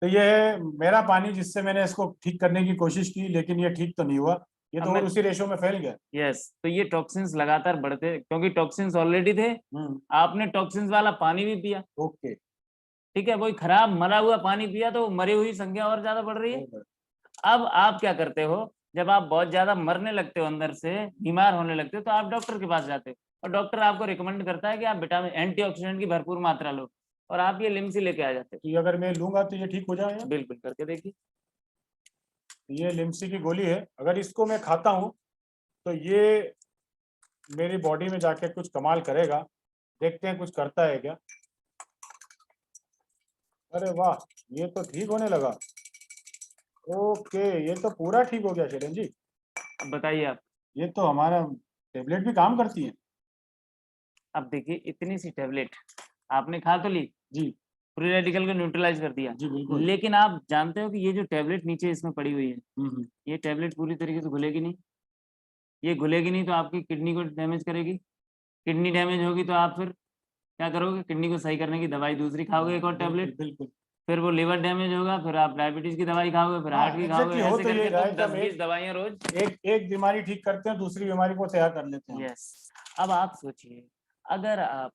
तो ये है मेरा पानी, जिससे मैंने इसको ठीक करने की कोशिश की, लेकिन ये ठीक तो नहीं हुआ। ये अब तो मैं और उसी रेशो में फैल गया। यस, तो ये टॉक्सिन्स लगातार बढ़ते, क्योंकि टॉक्सिन्स ऑलरेडी थे, हम्म। आपने टॉक्सिन्स वाला पानी भी पिया, ओके। ठीक है, वही खराब मरा हुआ पानी पिया, तो मरी हुई संख्या और ज्यादा बढ़ रही है। अब आप क्या करते हो, जब आप बहुत ज्यादा मरने लगते हो, अंदर से बीमार होने लगते हो, तो आप डॉक्टर के पास जाते हो, और डॉक्टर आपको रिकमेंड करता है कि आप विटामिन एंटीऑक्सीडेंट की भरपूर मात्रा लो, और आप ये लिम्सी लेके आ जाते कि अगर मैं लूंगा तो ये ठीक हो जाएगा? हो। बिल्कुल, करके देखिए। ये लिम्सी की गोली है, अगर इसको मैं खाता हूँ तो ये मेरी बॉडी में जाके कुछ कमाल करेगा। देखते हैं कुछ करता है क्या। अरे वाह, ये तो ठीक होने लगा। ओके, ये तो पूरा ठीक हो गया शैलेंद्र जी। अब बताइए आप। ये तो हमारा टेबलेट भी काम करती है। अब देखिए, इतनी सी टेबलेट आपने खा तो ली, जी। फ्री रेडिकल को न्यूट्रलाइज कर दिया, जी बिल्कुल। लेकिन आप जानते हो कि ये जो टेबलेट नीचे इसमें पड़ी हुई है, हम्म। ये टेबलेट पूरी तरीके से घुलेगी नहीं। ये घुलेगी नहीं तो आपकी किडनी को डैमेज करेगी। किडनी डैमेज होगी तो आप फिर क्या करोगे, किडनी को सही करने की दवाई दूसरी खाओगे, एक और बिल्कुल टेबलेट। बिल्कुल। फिर वो लिवर डैमेज होगा, फिर आप डायबिटीज की दवाई खाओगे, फिर हाँ हार्ट की खाओगे, एग्जैक्टली, हो ऐसे तो यही करके रहा तुम है कि हम 10-20 दवाइयां रोज। एक एक बीमारी ठीक करते हैं, दूसरी बीमारी को तैयार कर लेते हैं हम। यस। अब आप सोचिए, अगर आप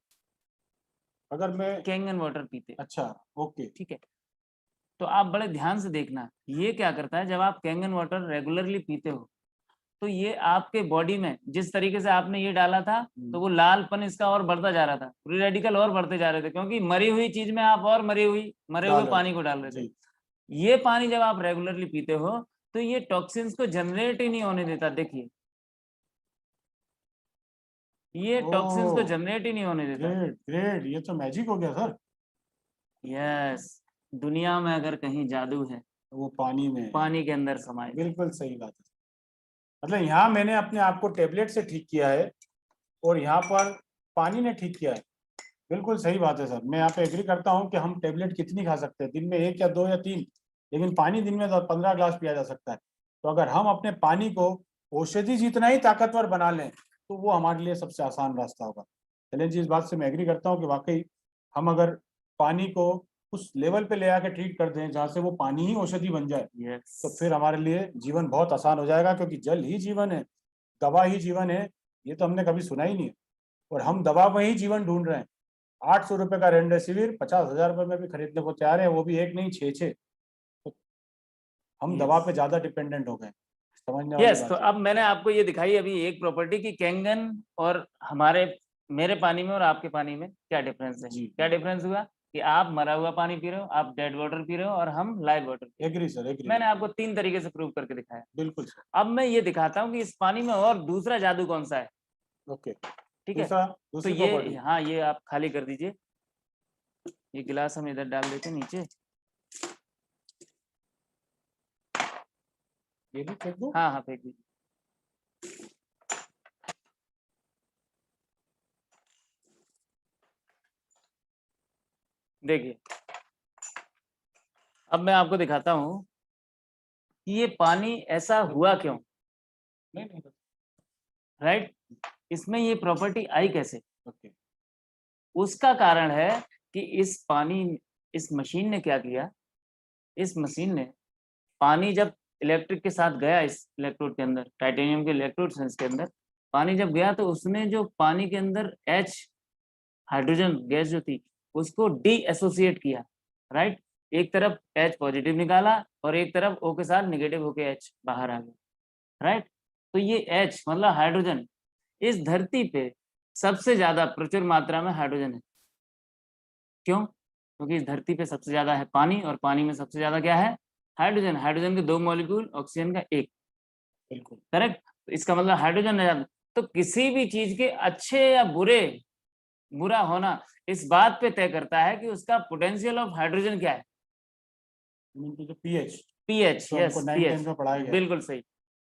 अगर मैं। कैंगन वाटर पीते, अच्छा। ओके। ठीक है, तो आप बड़े ध्यान से देखना, ये क्या करता है, जब आप कैंगन वाटर रेगुलरली पीते हो, तो ये आपके बॉडी में जिस तरीके से आपने ये डाला था, तो वो लालपन इसका और बढ़ता जा रहा था, फ्री रेडिकल और बढ़ते जा रहे थे, क्योंकि मरी हुई चीज में आप और मरे हुए डाल रहे पानी को डाल रहे थे। जी। ये पानी जब आप रेगुलरली पीते हो, तो ये टॉक्सिन्स को जनरेट ही नहीं होने देता। देखिए, ये टॉक्सिन्स को ओह, जनरेट ही नहीं होने देता। ग्रेट ग्रेट, ये तो मैजिक हो गया सर। यस, दुनिया में अगर कहीं जादू है, वो पानी में है। पानी के अंदर समाये। बिल्कुल सही बात है। मतलब यहाँ मैंने अपने आप को टेबलेट से ठीक किया है, और यहाँ पर पानी ने ठीक किया है। बिल्कुल सही बात है सर, मैं यहाँ पे एग्री करता हूँ कि हम टेबलेट कितनी खा सकते हैं, दिन में 1 या 2 या 3, लेकिन पानी दिन में 15 ग्लास पिया जा सकता है। तो अगर हम अपने पानी को औषधि जितना ही ताकतवर बना लें, तो वो हमारे लिए सबसे आसान रास्ता होगा। चलें जी, इस बात से मैं एग्री करता हूँ कि वाकई हम अगर पानी को उस लेवल पे ले आके ट्रीट कर दें जहाँ से वो पानी ही औषधि बन जाए, यस, तो फिर हमारे लिए जीवन बहुत आसान हो जाएगा, क्योंकि जल ही जीवन है, दवा ही जीवन है। ये तो हमने कभी सुना ही नहीं है, और हम दवा में ही जीवन ढूंढ रहे हैं। 800 रुपए का रेमडेसिविर 50,000 रुपए में भी खरीदने को तैयार है, वो भी एक नहीं, छः छः। तो हम दवा पे ज्यादा डिपेंडेंट हो गए, समझने वाली यस। बात तो है। अब मैंने आपको ये दिखाई अभी एक प्रॉपर्टी की कैंगन और मेरे पानी में और आपके पानी में क्या डिफरेंस है। जी। क्या डिफरेंस हुआ कि आप मरा हुआ पानी पी रहे हो, आप डेड वाटर पी रहे हो, और हम लाइव वाटर पी रहे एग्री सर, एग्री। हो। मैंने आपको 3 तरीके से प्रूव करके दिखाया। बिल्कुल सर। अब मैं ये दिखाता हूँ कि इस पानी में और दूसरा जादू कौन सा है। ओके, ठीक है, तो दूसरी ये प्रॉपर्टी। हाँ, ये आप खाली कर दीजिए। ये गिलास हम इधर डाल देते हैं नीचे। ये भी फेंक दो। हाँ हाँ, फेंक दीजिए। देखिए, अब मैं आपको दिखाता हूँ कि ये पानी ऐसा हुआ क्यों। नहीं, राइट, इसमें ये प्रॉपर्टी आई कैसे। ओके। उसका कारण है कि इस मशीन ने क्या किया। इस मशीन ने पानी जब इलेक्ट्रिक के साथ गया, इस इलेक्ट्रोड के अंदर, टाइटेनियम के इलेक्ट्रोड सेंस के अंदर पानी जब गया, तो उसने जो पानी के अंदर H हाइड्रोजन गैस जो थी उसको डी एसोसिएट किया। राइट, एक तरफ H पॉजिटिव निकाला और एक तरफ O के साथ निगेटिव होके H बाहर आ गया। राइट, तो ये H मतलब हाइड्रोजन, इस धरती पे सबसे ज्यादा प्रचुर मात्रा में हाइड्रोजन है। क्यों? क्योंकि इस धरती पे सबसे ज्यादा है पानी, और पानी में सबसे ज्यादा क्या है, हाइड्रोजन। हाइड्रोजन के 2 मॉलिक्यूल, ऑक्सीजन का 1। बिल्कुल करेक्ट, इसका मतलब हाइड्रोजन है ज्यादा। तो किसी भी चीज के अच्छे या बुरा होना इस बात पे तय करता है कि उसका पोटेंशियल ऑफ हाइड्रोजन क्या है। पीएच। पीएच, तो यस, हमको 9th 10th में पढ़ाया गया। बिल्कुल सही।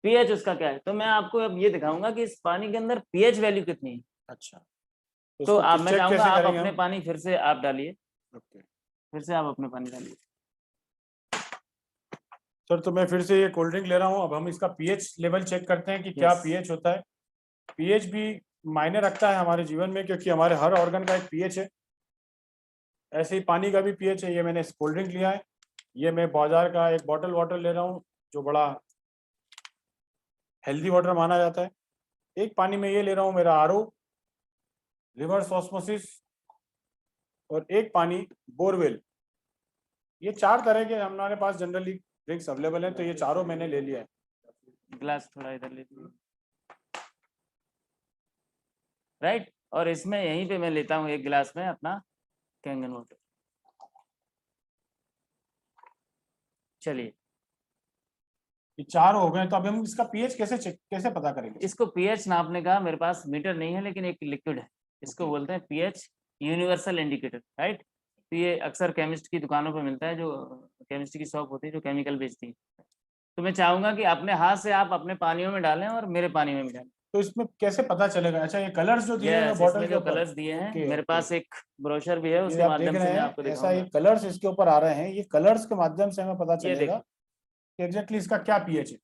पीएच उसका क्या है, तो मैं आपको अब ये दिखाऊंगा कि इस पानी के अंदर पीएच वैल्यू कितनी है। अच्छा, तो इसको आप, मैं चेक चाहूंगा कैसे आप करेंगे अपने हम? पानी फिर से आप डालिए। ओके फिर से आप अपने पानी डालिए। सर, तो मैं फिर से ये कोल्ड ड्रिंक ले रहा हूँ। अब हम इसका पीएच लेवल चेक करते हैं कि क्या Yes. पीएच होता है। पीएच भी मायने रखता है हमारे जीवन में, क्योंकि हमारे हर ऑर्गन का एक पीएच है। ऐसे ही पानी का भी पीएच है। ये मैंने कोल्ड ड्रिंक लिया है, ये मैं बाजार का एक बॉटल वाटर ले रहा हूँ जो बड़ा हेल्दी वाटर माना जाता है। एक पानी में ये ले रहा हूँ मेरा आरओ, रिवर्स ऑस्मोसिस, और एक पानी बोरवेल। ये 4 तरह के हमारे पास जनरली ड्रिंक्स अवेलेबल हैं, तो ये चारों मैंने ले लिया है। ग्लास थोड़ा इधर लीजिए। राइट, और इसमें यहीं पे मैं लेता हूँ एक गिलास में अपना कैंगन वाटर। चलिए, ये 4 हो गए, तो अब हम इसका पीएच कैसे पता करेंगे? इसको पीएच नापने का मेरे पास मीटर नहीं है, लेकिन एक लिक्विड है, इसको Okay. बोलते हैं पीएच यूनिवर्सल इंडिकेटर। राइट, तो ये अक्सर केमिस्ट की दुकानों पे मिलता है, जो केमिस्ट्री की शॉप होती है जो केमिकल बेचती है। तो मैं चाहूंगा कि अपने हाथ से आप अपने पानियों में डालें और मेरे पानी में भी डालें। तो इसमें कैसे पता चलेगा? अच्छा, ये कलर्स जो दिए हैं यस, बॉटल इसमें के जो ऊपर। कलर्स दिए हैं, ओके, मेरे ओके। पास एक ब्रोशर भी है, ये उसके आप देख माध्यम रहे से मैं हैं, आपको ऐसा ये दिखाऊंगा। कलर्स इसके ऊपर आ रहे हैं। ये कलर्स के माध्यम से हमें पता ये चलेगा देखिए, कि एग्जैक्टली इसका क्या पीएच है।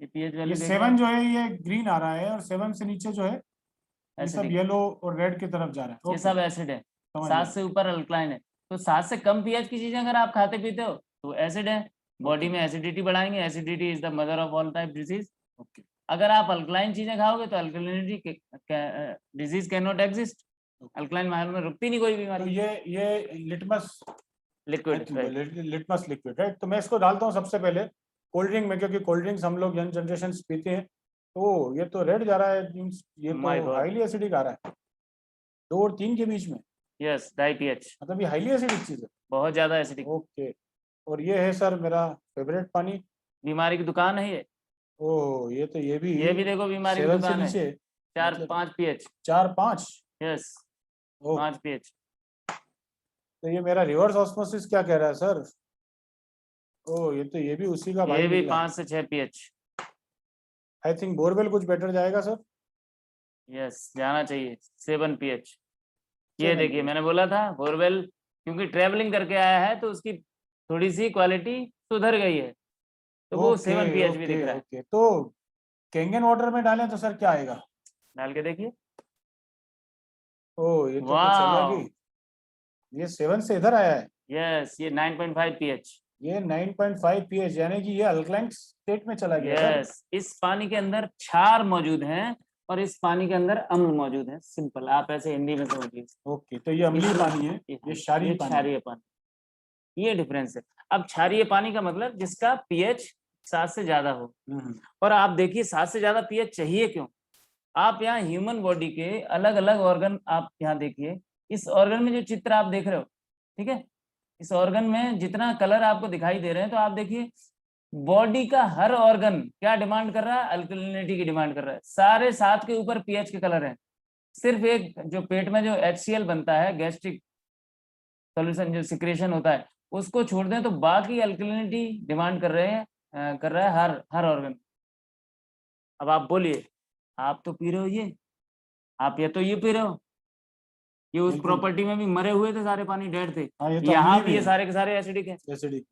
ये पीएच ये वैल्यू देख रहे 7 हैं, जो है ये ग्रीन आ रहा है, और 7 से नीचे जो है ये सब एसिडिक, येलो और रेड की तरफ जा रहा है। ये ओके, सब एसिड है। समझ 7 गया। से ऊपर अल्कलाइन है। तो 7 से कम पीएच की चीजें अगर आप खाते पीते हो तो एसिड है, बॉडी ओके, में एसिडिटी बढ़ाएंगे। Acidity is the mother of all type disease. Okay, अगर आप अल्कलाइन चीजें खाओगे तो alkalinity disease can not exist. Okay. Alkaline माहौल में रुकती नहीं कोई तो बीमारी। ये litmus, I liquid, think right. Litmus liquid, right. तो मैं इसको डालता हूँ सबसे पहले कोल्ड ड्रिंक में, क्योंकि कोल्ड ड्रिंक्स हम लोग यंग जनरेशन पीते हैं। तो ये तो रेड जा रहा है, मीन्स ये माय तो गॉड, हाईली एसिडिक आ रहा है। 2 और 3 के बीच में, यस, डाई पीएच, मतलब ये हाईली एसिडिक चीज है। बहुत ज्यादा एसिडिक। ओके, और ये है सर मेरा फेवरेट पानी। बीमारी की दुकान है ये। ओह, ये भी ये भी देखो, बीमारी की 7 से दुकान है। नीचे, 4-5 पीएच, 4-5। यस, ओह, 5 पीएच। तो ये मेरा रिवर्स ऑस्मोसिस क्या कह रहा है सर? ओह, ये भी उसी का ये भाई भी निकला। 5 से 6 पीएच। आई थिंक बोरवेल कुछ बेटर जाएगा सर। यस, जाना चाहिए 7 पीएच। ये 7 देखिए, मैंने बोला था बोरवेल, क्योंकि ट्रेवलिंग करके आया है तो उसकी थोड़ी सी क्वालिटी सुधर गई है, तो वो ओके, 7 पीएच भी दिख ओके, रहा है। ओके। तो कैंगन वाटर में डालें तो सर क्या आएगा? डाल के देखिए। ओह, ये तो कुछ अलग वाह, ही। ये 7 से इधर आया है। यस, ये 9.5 पीएच। ये 9.5 पीएच, यानी कि ये अल्कलाइन स्टेट में चला गया सर। यस, इस पानी के अंदर क्षार मौजूद हैं और इस पानी के अंदर अम्ल मौजूद है। सिंपल, आप ऐसे हिंदी में समझिए। ओके, तो ये अम्लीय पानी है, ये क्षारीय पानी है। क्षारीय पानी, ये डिफरेंस है। अब क्षारीय पानी का मतलब जिसका पीएच 7 से ज्यादा हो। हम्म, और आप देखिए 7 से ज्यादा पीएच चाहिए क्यों? आप यहाँ ह्यूमन बॉडी के अलग अलग ऑर्गन आप यहाँ देखिए, इस ऑर्गन में जो चित्र आप देख रहे हो, ठीक है, इस ऑर्गन में जितना कलर आपको दिखाई दे रहे हैं, तो आप देखिए बॉडी का हर ऑर्गन क्या डिमांड कर रहा है? अल्कलिनिटी की डिमांड कर रहा है। सारे 7 के ऊपर पीएच के कलर हैं। सिर्फ एक जो पेट में जो HCl बनता है, गैस्ट्रिक सॉल्यूशन जो सिक्रेशन होता है, उसको छोड़ दें तो बाकी अल्कलिनिटी डिमांड कर रहे हैं, कर रहा है हर ऑर्गन। अब आप बोलिए, आप तो पी रहे हो ये, आप ये तो ये पी रहे हो, ये उस बिल्कुल। प्रॉपर्टी में भी मरे हुए थे, सारे पानी डेड थे, हाँ, ये तो यहाँ अम्लीय भी भी ये है, सारे के सारे एसिडिक है। एसिडिक।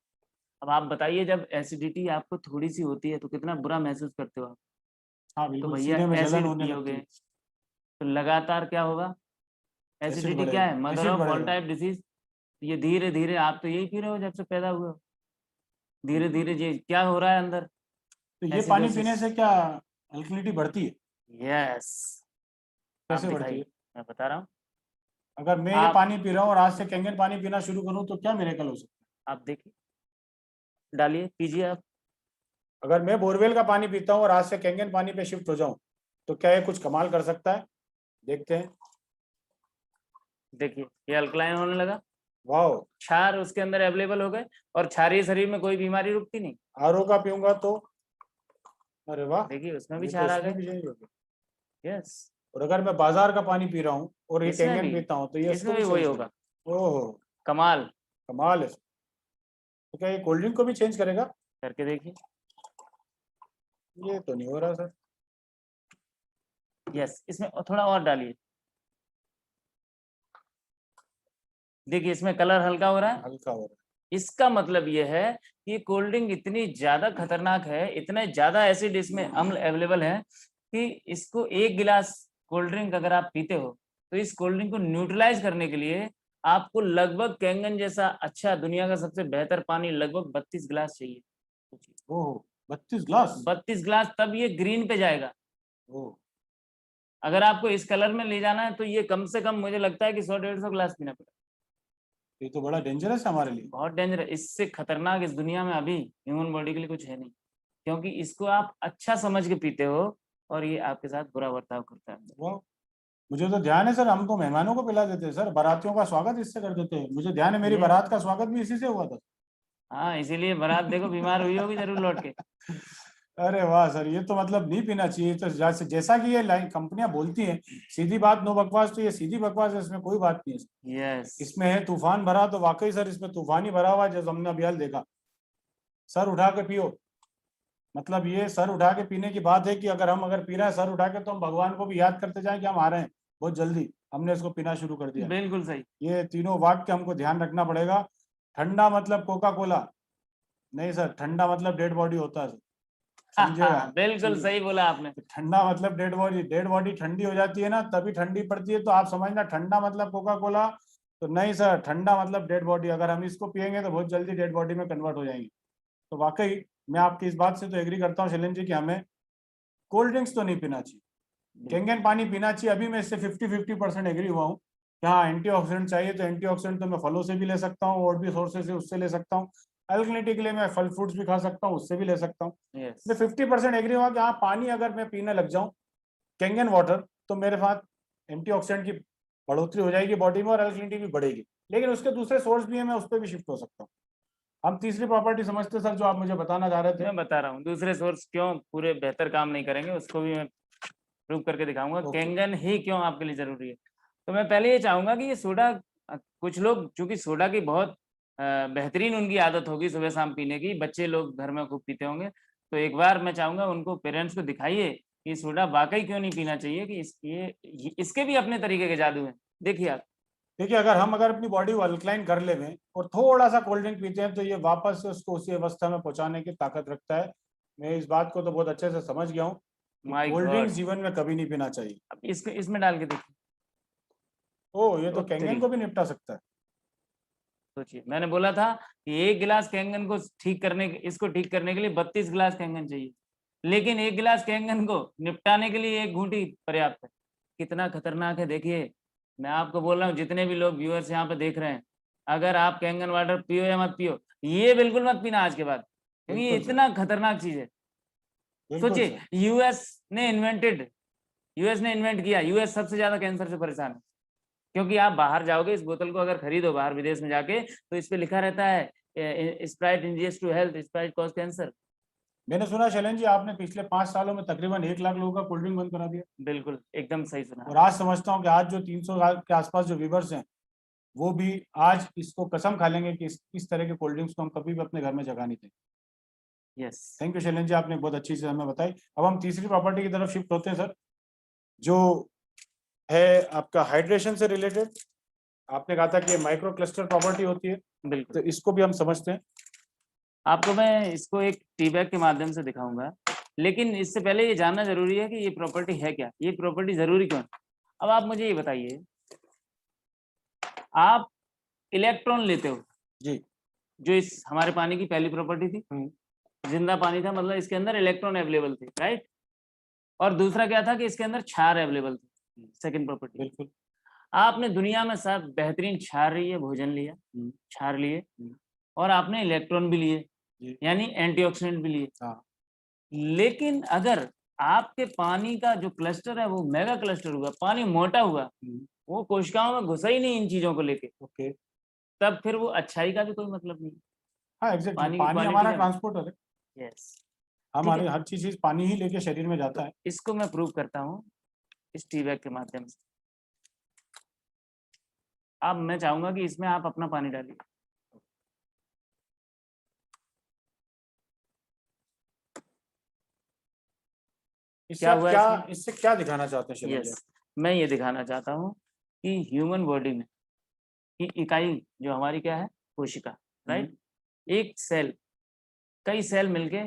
अब आप बताइए, जब एसिडिटी आपको थोड़ी सी होती है तो कितना बुरा महसूस करते हो आप? हाँ तो बिल्कुल, भैया सीने में जलन एसिड होने लगती पियोगे है। तो लगातार क्या होगा? एसिड एसिडिटी क्या बढ़ेगा, है? मदर एसिड ऑफ ऑल बढ़ेगा। Type disease. ये धीरे धीरे आप तो यही पी रहे हो जब से पैदा हुए हो, धीरे बिल्कुल। धीरे ये क्या हो रहा है अंदर? तो ये पानी एसिडोसिस। पीने से क्या अल्कलिनिटी बढ़ती है? यस, आप कैसे बढ़ती है? दिखाइए, मैं बता रहा हूँ। अगर मैं ये आप पानी पी रहा हूँ और आज से कैंगन पानी पीना शुरू करूँ तो क्या मिरेकल हो सकता आप देखिए, डालिए, पीजिए आप। है? अगर मैं बोरवेल का पानी पीता हूँ और आज से कैंगन पानी पे शिफ्ट हो जाऊं तो क्या ये कुछ कमाल कर सकता है? देखते हैं। देखिए ये अल्कलाइन होने लगा, वाह। क्षार उसके अंदर अवेलेबल हो गए, और क्षारीय शरीर में कोई बीमारी रुकती नहीं। आरओ का पीऊंगा तो, अरे वाह, देखिए उसमें भी ये तो क्षार आ इसमें गए। भी चेंज हो गया। यस, और अगर मैं बाजार का पानी पी रहा हूँ और ये इसमें कैंगन भी पीता हूँ तो ये इसको इसमें भी भी वही चेंज होगा। करेगा? ओहो, कमाल। कमाल है। तो क्या ये कोल्ड ड्रिंक को भी चेंज करेगा? करके देखिए। ये तो नहीं हो रहा सर। यस, इसमें थोड़ा और डालिए। देखिए इसमें कलर हल्का हो रहा है। हल्का हो रहा इसका मतलब ये है कि कोल्ड ड्रिंक इतनी ज्यादा खतरनाक है, इतने ज्यादा एसिड इसमें अम्ल अवेलेबल है कि इसको एक गिलास कोल्ड ड्रिंक अगर आप पीते हो तो इस कोल्ड ड्रिंक को न्यूट्रलाइज करने के लिए आपको लगभग कैंगन जैसा अच्छा, दुनिया का सबसे बेहतर पानी लगभग 32 गिलास चाहिए। है। ओहो, 32 ग्लास। 32 गिलास, तब ये ग्रीन पे जाएगा। ओह, अगर आपको इस कलर में ले जाना है तो ये कम से कम मुझे लगता है कि 100-150 गिलास पीना पड़ेगा। ये तो बड़ा डेंजरस है हमारे लिए। बहुत डेंजर, इससे खतरनाक इस दुनिया में अभी ह्यूमन बॉडी के लिए कुछ है नहीं, क्योंकि इसको आप अच्छा समझ के पीते हो और ये आपके साथ बुरा बर्ताव करता है। वाह, मुझे तो ध्यान है सर, हम तो मेहमानों को पिला देते हैं सर, बारातियों का स्वागत इससे कर देते हैं। मुझे ध्यान है, मेरी ये बारात का स्वागत भी इसी से हुआ था। हाँ, इसीलिए बारात देखो बीमार हुई होगी जरूर लौट के। अरे वाह सर, ये तो मतलब नहीं पीना चाहिए। तो जैसा कि ये लाइन कंपनियां बोलती हैं, सीधी बात नो बकवास, तो ये सीधी बकवास है, इसमें कोई बात नहीं है। यस, इसमें है तूफान भरा, तो वाकई सर इसमें तूफान ही भरा हुआ है, जैसे हमने अभी हाल देखा। सर उठा के पियो, मतलब ये सर उठा के पीने की बात है कि अगर पी रहे हैं सर उठा के, तो हम भगवान को भी याद करते जाएं कि हम आ रहे हैं बहुत जल्दी, हमने इसको पीना शुरू कर दिया। बिल्कुल सही। ये तीनों वाक्य हमको ध्यान रखना पड़ेगा। ठंडा मतलब कोका कोला नहीं सर, ठंडा मतलब डेड बॉडी होता है सर, समझिएगा। बिल्कुल ठीक है, सही बोला आपने। तो ठंडा मतलब डेड बॉडी, डेड बॉडी ठंडी हो जाती है ना, तभी ठंडी पड़ती है, तो आप समझना ठंडा मतलब कोका कोला तो नहीं सर, ठंडा मतलब डेड बॉडी। अगर हम इसको पियेंगे तो बहुत जल्दी डेड बॉडी में कन्वर्ट हो जाएंगे। तो वाकई मैं आपकी इस बात से तो एग्री करता हूँ शैलेंद्र जी, कि हमें कोल्ड ड्रिंक्स तो नहीं पीना चाहिए, कैंगन पानी पीना चाहिए। अभी मैं इससे 50-50% एग्री हुआ हूँ कि हाँ, एंटीऑक्सीडेंट चाहिए तो एंटीऑक्सीडेंट तो मैं फलों से भी ले सकता हूँ और भी सोर्सेज से उससे ले सकता हूँ। अल्कलिनिटी के लिए मैं फल फ्रूट्स भी खा सकता हूँ, उससे भी ले सकता हूँ। यस, मैं 50% एग्री हुआ कि हाँ, पानी अगर मैं पीने लग जाऊं कैंगन वाटर, तो मेरे पास एंटीऑक्सीडेंट की बढ़ोतरी हो जाएगी बॉडी में और अल्कलिनिटी भी बढ़ेगी। लेकिन उसके दूसरे सोर्स भी है, मैं उस पर भी शिफ्ट हो सकता हूँ। हम तीसरी प्रॉपर्टी समझते सर, जो आप मुझे बताना चाह रहे थे। मैं बता रहा हूँ दूसरे सोर्स क्यों पूरे बेहतर काम नहीं करेंगे, उसको भी मैं प्रूव करके दिखाऊंगा। ओके। कैंगन ही क्यों आपके लिए जरूरी है। तो मैं पहले ये चाहूंगा कि ये सोडा, कुछ लोग चूंकि सोडा की बहुत बेहतरीन उनकी आदत होगी सुबह शाम पीने की, बच्चे लोग घर में खूब पीते होंगे, तो एक बार मैं चाहूंगा उनको, पेरेंट्स को दिखाइए कि सोडा वाकई क्यों नहीं पीना चाहिए, कि इसके भी अपने तरीके के जादू हैं। देखिए आप। देखिए, अगर अपनी बॉडी को अल्कलाइन कर ले में और थोड़ा सा कोल्ड ड्रिंक पीते हैं, तो ये वापस से उसको उसी अवस्था में पहुंचाने की ताकत रखता है। मैं इस बात को तो बहुत अच्छे से समझ गया हूँ कि माय कोल्ड ड्रिंक्स गॉड, जीवन में कभी नहीं पीना चाहिए। अब इसमें डाल के देखिए। ओ, ये तो ओ कैंगन तेरी, को भी निपटा सकता है। सोचिए, मैंने बोला था कि एक गिलास कैंगन को इसको ठीक करने के लिए 32 गिलास कैंगन चाहिए, लेकिन एक गिलास कैंगन को निपटाने के लिए एक घूंटी पर्याप्त है। कितना खतरनाक है देखिए। मैं आपको बोल रहा हूँ, जितने भी लोग व्यूअर्स यहाँ पे देख रहे हैं, अगर आप कैंगन वाटर पियो या मत पियो, ये बिल्कुल मत पीना आज के बाद, क्योंकि ये बिल्कुल सर, इतना खतरनाक चीज है। बिल्कुल सोचिए, सर। यूएस ने इन्वेंट किया। यूएस सबसे ज्यादा कैंसर से परेशान है, क्योंकि आप बाहर जाओगे, इस बोतल को अगर खरीदो बाहर विदेश में जाके, तो इस पे लिखा रहता है Sprite injurious to health, Sprite cause cancer. मैंने सुना शैलेंद्र जी, आपने पिछले 5 सालों में तकरीबन 1 लाख लोगों का कोल्ड ड्रिंक बंद करा दिया। बिल्कुल एकदम सही सुना। और आज समझता हूँ कि आज जो 300 के आसपास जो व्यूवर्स हैं, वो भी आज इसको कसम खा लेंगे कि इस तरह के कोल्ड ड्रिंक्स को हम कभी भी अपने घर में जगह नहीं देंगे। Yes. Thank you Shailendra ji, आपने बहुत अच्छी चीज हमें बताई। अब हम तीसरी प्रॉपर्टी की तरफ शिफ्ट होते हैं सर, जो है आपका हाइड्रेशन से रिलेटेड। आपने कहा था कि माइक्रो क्लस्टर प्रॉपर्टी होती है, तो बिल्कुल। इसको भी हम समझते हैं। आपको मैं इसको एक टी बैग के माध्यम से दिखाऊंगा, लेकिन इससे पहले ये जानना जरूरी है कि ये प्रॉपर्टी है क्या, ये प्रॉपर्टी जरूरी क्यों है। अब आप मुझे ये बताइए, आप इलेक्ट्रॉन लेते हो जी। जो इस हमारे पानी की पहली प्रॉपर्टी थी, जिंदा पानी था, मतलब इसके अंदर इलेक्ट्रॉन अवेलेबल थे, राइट। और दूसरा क्या था कि इसके अंदर क्षार अवेलेबल थे, सेकंड प्रॉपर्टी। बिल्कुल। आपने दुनिया में सब बेहतरीन क्षार लिए, भोजन लिया, क्षार लिए, और आपने इलेक्ट्रॉन भी लिए, यानी एंटीऑक्सीडेंट भी लिए। हाँ। लेकिन अगर आपके पानी का जो क्लस्टर है वो मेगा क्लस्टर हुआ, पानी मोटा हुआ, वो कोशिकाओं में घुसा ही नहीं इन चीजों को लेके, ओके। तब फिर वो अच्छाई का भी कोई मतलब नहीं। हाँ एग्जैक्टली, पानी की पानी क्वालिटी हमारा का। ट्रांसपोर्टर है। यस। हमारे हर चीज पानी ही लेके शरीर में जाता है। इसको मैं प्रूव करता हूँ इस टी बैग के माध्यम से। अब मैं चाहूंगा कि इसमें आप अपना पानी डालिए। इससे क्या आप हुआ क्या, इसमें? इससे क्या दिखाना चाहते हैं शैलेंद्र जी? यस, मैं ये दिखाना चाहता हूँ कि ह्यूमन बॉडी में की इकाई जो हमारी क्या है, कोशिका, राइट। एक सेल, कई सेल मिलके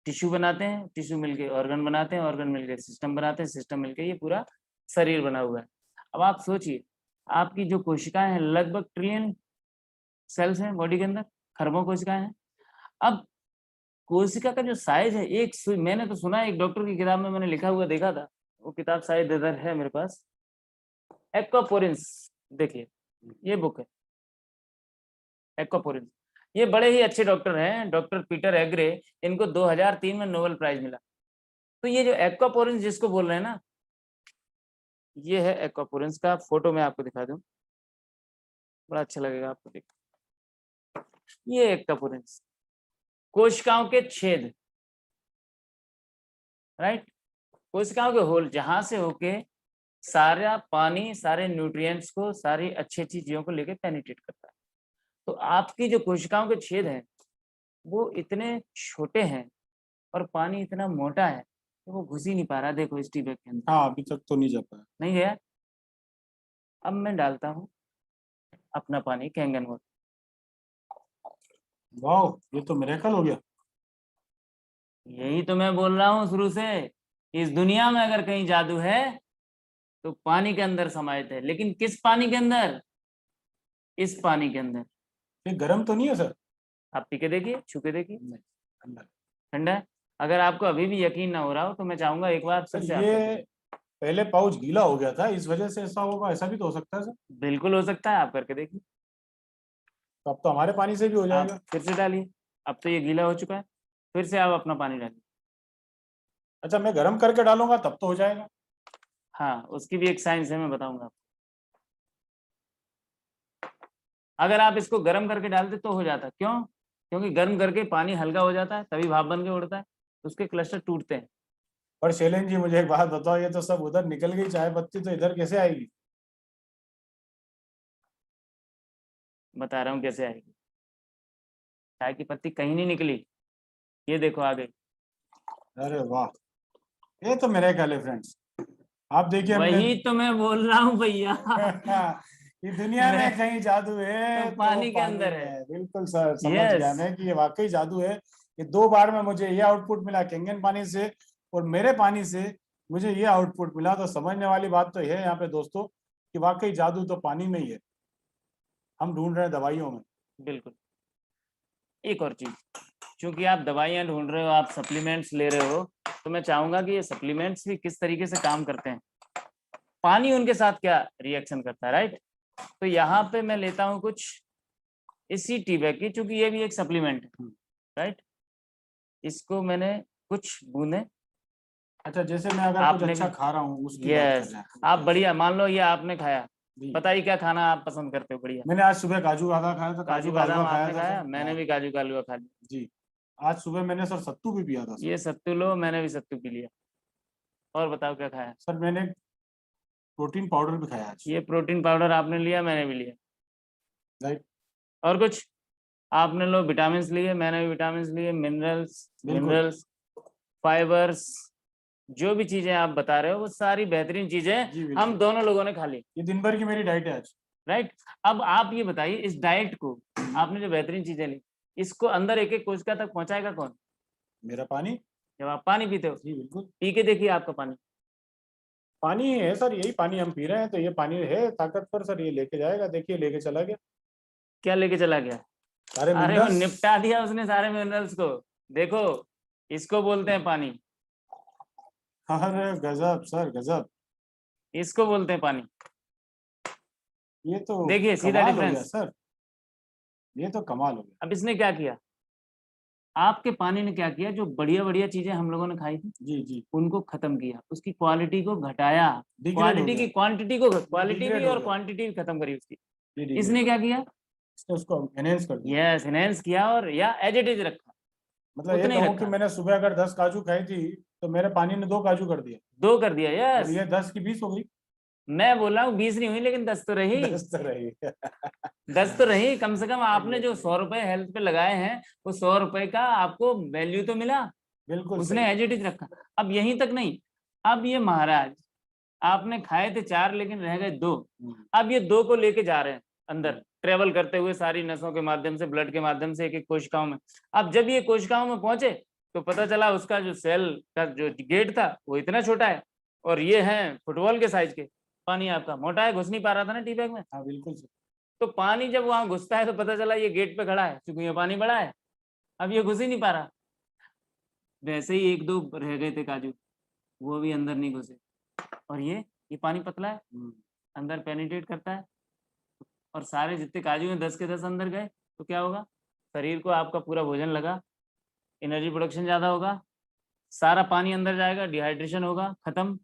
टिश्यू बनाते हैं, टिश्यू मिलके ऑर्गन बनाते हैं, ऑर्गन मिलके सिस्टम बनाते हैं, सिस्टम मिलके ये पूरा शरीर बना हुआ है। अब आप सोचिए, आपकी जो कोशिकाएं हैं लगभग ट्रिलियन सेल्स हैं बॉडी के अंदर, खरबों कोशिकाएं हैं। अब कोशिका का जो साइज है, एक सुई, मैंने तो सुना है एक डॉक्टर की किताब में मैंने लिखा हुआ देखा था, वो किताब शायद इधर है मेरे पास, एक्वापोरेंस, देखिए ये बुक है एक्वापोरेंस। ये बड़े ही अच्छे डॉक्टर हैं, डॉक्टर पीटर एग्रे, इनको 2003 में नोबेल प्राइज मिला। तो ये जो एक्वापोरेंस जिसको बोल रहे हैं ना, ये है एक्वापोरेंस का फोटो, मैं आपको दिखा दूं, बड़ा अच्छा लगेगा आपको देख। ये एक्वापोरेंस, कोशिकाओं के छेद, राइट, कोशिकाओं के होल, जहां से होके सारा पानी, सारे न्यूट्रिएंट्स को, सारी अच्छी अच्छी चीजों को लेके पेनिट्रेट करता है। तो आपकी जो कोशिकाओं के छेद हैं वो इतने छोटे हैं और पानी इतना मोटा है कि वो घुस ही नहीं पा रहा। देखो इस टी बैग के अंदर हाँ, अभी तक तो नहीं जा पाया। नहीं गया। अब मैं डालता हूँ अपना पानी, कैंगन वाटर। वाह, ये तो मिरेकल हो गया। यही तो मैं बोल रहा हूँ शुरू से, इस दुनिया में अगर कहीं जादू है तो पानी के अंदर समाहित है। लेकिन किस पानी के अंदर? इस पानी के अंदर। ये गर्म तो नहीं है सर? आप पी के देखिए, छू के देखिए, नहीं, ठंडा है। ठंडा है। अगर आपको अभी भी यकीन ना हो रहा हो तो मैं चाहूंगा एक बार फिर सर से आप ये करके। पहले पाउच गीला हो गया था, इस वजह से ऐसा होगा, ऐसा भी तो हो सकता है सर। बिल्कुल हो सकता है, आप करके देखिए। तो अब तो हमारे पानी से भी हो आप जाएगा। फिर से डालिए, अब तो ये गीला हो चुका है, फिर से आप अपना पानी डालिए। अच्छा, मैं गर्म करके डालूंगा तब तो हो जाएगा? हाँ, उसकी भी एक साइंस है, मैं बताऊंगा आपको। अगर आप इसको गर्म करके डालते तो हो जाता, क्यों? क्योंकि गर्म करके पानी हल्का हो जाता है, तभी भाप बन के उड़ता है, उसके क्लस्टर टूटते हैं। और शैलेंद्र जी मुझे एक बात बताओ, ये तो सब उधर निकल गई चाय पत्ती, तो इधर कैसे आएगी? बता रहा हूँ कैसे आएगी। चाय की पत्ती कहीं नहीं निकली, ये देखो आ गई। अरे वाह, ये तो मेरे ख्याल है फ्रेंड्स। आप देखिए हमने वही तो मैं बोल रहा हूँ भैया। ये दुनिया में कहीं जादू है तो तो वो पानी के पानी अंदर है। है। बिल्कुल सर, समझ गया यस। मैं कि ये वाकई जादू है। ये 2 बार में मुझे ये आउटपुट मिला कैंगन पानी से, और मेरे पानी से मुझे ये आउटपुट मिला। तो समझने वाली बात तो है यहाँ पे दोस्तों, कि वाकई जादू तो पानी में ही है, हम ढूंढ रहे हैं दवाइयों में। बिल्कुल। एक और चीज, क्योंकि आप दवाइयाँ ढूंढ रहे हो, आप सप्लीमेंट्स ले रहे हो, तो मैं चाहूंगा कि ये सप्लीमेंट्स भी किस तरीके से काम करते हैं, पानी उनके साथ क्या रिएक्शन करता है, राइट। तो यहाँ पे मैं लेता हूँ कुछ इसी टी बैग की, चूंकि ये भी एक सप्लीमेंट है, राइट। इसको मैंने कुछ बूंदे, अच्छा, जैसे मैं अगर कुछ आपने अच्छा भी, खा रहा हूँ उसकी बात कर यस, रहे हैं आप आप। बढ़िया, मान लो ये आपने खाया, जी, बताइए क्या खाना आप पसंद करते हो? बढ़िया। मैंने आज सुबह काजू बादाम खाया था, काजू काजू का बादाम हलवा खाया आपने था खाया, सर। मैंने हाँ भी काजू का हलवा खा लिया। जी, आज सुबह मैंने सर सत्तू भी पिया था सर। ये सत्तू लो, मैंने भी सत्तू पी लिया। और बताओ क्या खाया? सर मैंने प्रोटीन पाउडर भी खाया आज। ये प्रोटीन पाउडर आपने लिया, मैंने भी लिया। राइट, और कुछ आपने लो विटामिन लिए, मैंने भी विटामिन लिए, मिनरल्स, बिल्कुल फाइबर्स, जो भी चीजें आप बता रहे हो वो सारी बेहतरीन चीजें जी, हम बिल्कुल। दोनों लोगों ने खा ली, ये दिन भर की मेरी डाइट है आज। राइट। अब आप ये बताइए, इस डाइट को आपने जो बेहतरीन चीजें ली, इसको अंदर एक एक कोशिका तक पहुंचाएगा कौन? मेरा पानी। जब आप पानी पीते हो, जी बिल्कुल, पी के देखिए आपका पानी। पानी है सर, यही पानी हम पी रहे हैं, तो ये पानी है ताकतवर सर, ये लेके जाएगा, देखिए लेके चला गया क्या लेके चला गया? सारे अरे वो मिनरल्स। निपटा दिया उसने सारे मिनरल्स को। देखो, इसको बोलते हैं पानी, अरे गजब सर, गजब। इसको बोलते हैं पानी। ये तो देखिए सीधा कमाल हो गया डिफरेंस। सर, ये तो कमाल हो गया। अब इसने क्या किया? आपके पानी ने क्या किया? जो बढ़िया बढ़िया चीजें हम लोगों ने खाई थी, जी जी, उनको खत्म किया, उसकी क्वालिटी को घटाया, डिग्रेड हो क्वालिटी गया, की क्वांटिटी को, क्वालिटी भी डिग्रेड हो और गया, क्वांटिटी भी खत्म करी उसकी। ये डिग्रेड इसने हो क्या गया, किया? इसने उसको एनहेंस कर दिया। यस, एनहेंस किया, और या एज इट इज रखा, मतलब ये उतने ही कहूँ कि रखा, मैंने सुबह अगर 10 काजू खाई थी, तो मेरे पानी ने 2 काजू कर दिया, 2 कर दिया। और यस, ये 10 की 20 हो गई। मैं बोल रहा हूँ 20 नहीं हुई, लेकिन 10 तो रही। 10 तो रही। 10 तो रही कम से कम। आपने जो Exactly. 100 रुपए हेल्थ पे लगाए हैं, वो 100 रुपए का आपको वैल्यू तो मिला, बिल्कुल उसने सही। एज इट इज रखा। अब यहीं तक नहीं, अब ये महाराज, आपने खाए थे 4 लेकिन रह गए 2, अब ये 2 को लेके जा रहे हैं अंदर, ट्रेवल करते हुए सारी नसों के माध्यम से, ब्लड के माध्यम से, एक एक कोशिकाओं में। अब जब ये कोशिकाओं में पहुंचे, तो पता चला उसका जो सेल का जो गेट था वो इतना छोटा है, और ये है फुटबॉल के साइज के। पानी आपका मोटा है, घुस नहीं पा रहा था ना टी बैग में। हाँ बिल्कुल सही। तो पानी जब वहां घुसता है तो पता चला ये गेट पे खड़ा है, क्योंकि ये पानी बड़ा है, अब ये घुस ही नहीं पा रहा। वैसे ही 1-2 रह गए थे काजू, वो भी अंदर नहीं घुसे। और ये पानी पतला है, अंदर पेनिट्रेट करता है, और सारे जितने काजू हैं 10 के 10 अंदर गए, तो क्या होगा? शरीर को आपका पूरा भोजन लगा, एनर्जी प्रोडक्शन ज्यादा होगा, सारा पानी अंदर जाएगा, डिहाइड्रेशन होगा, खत्म,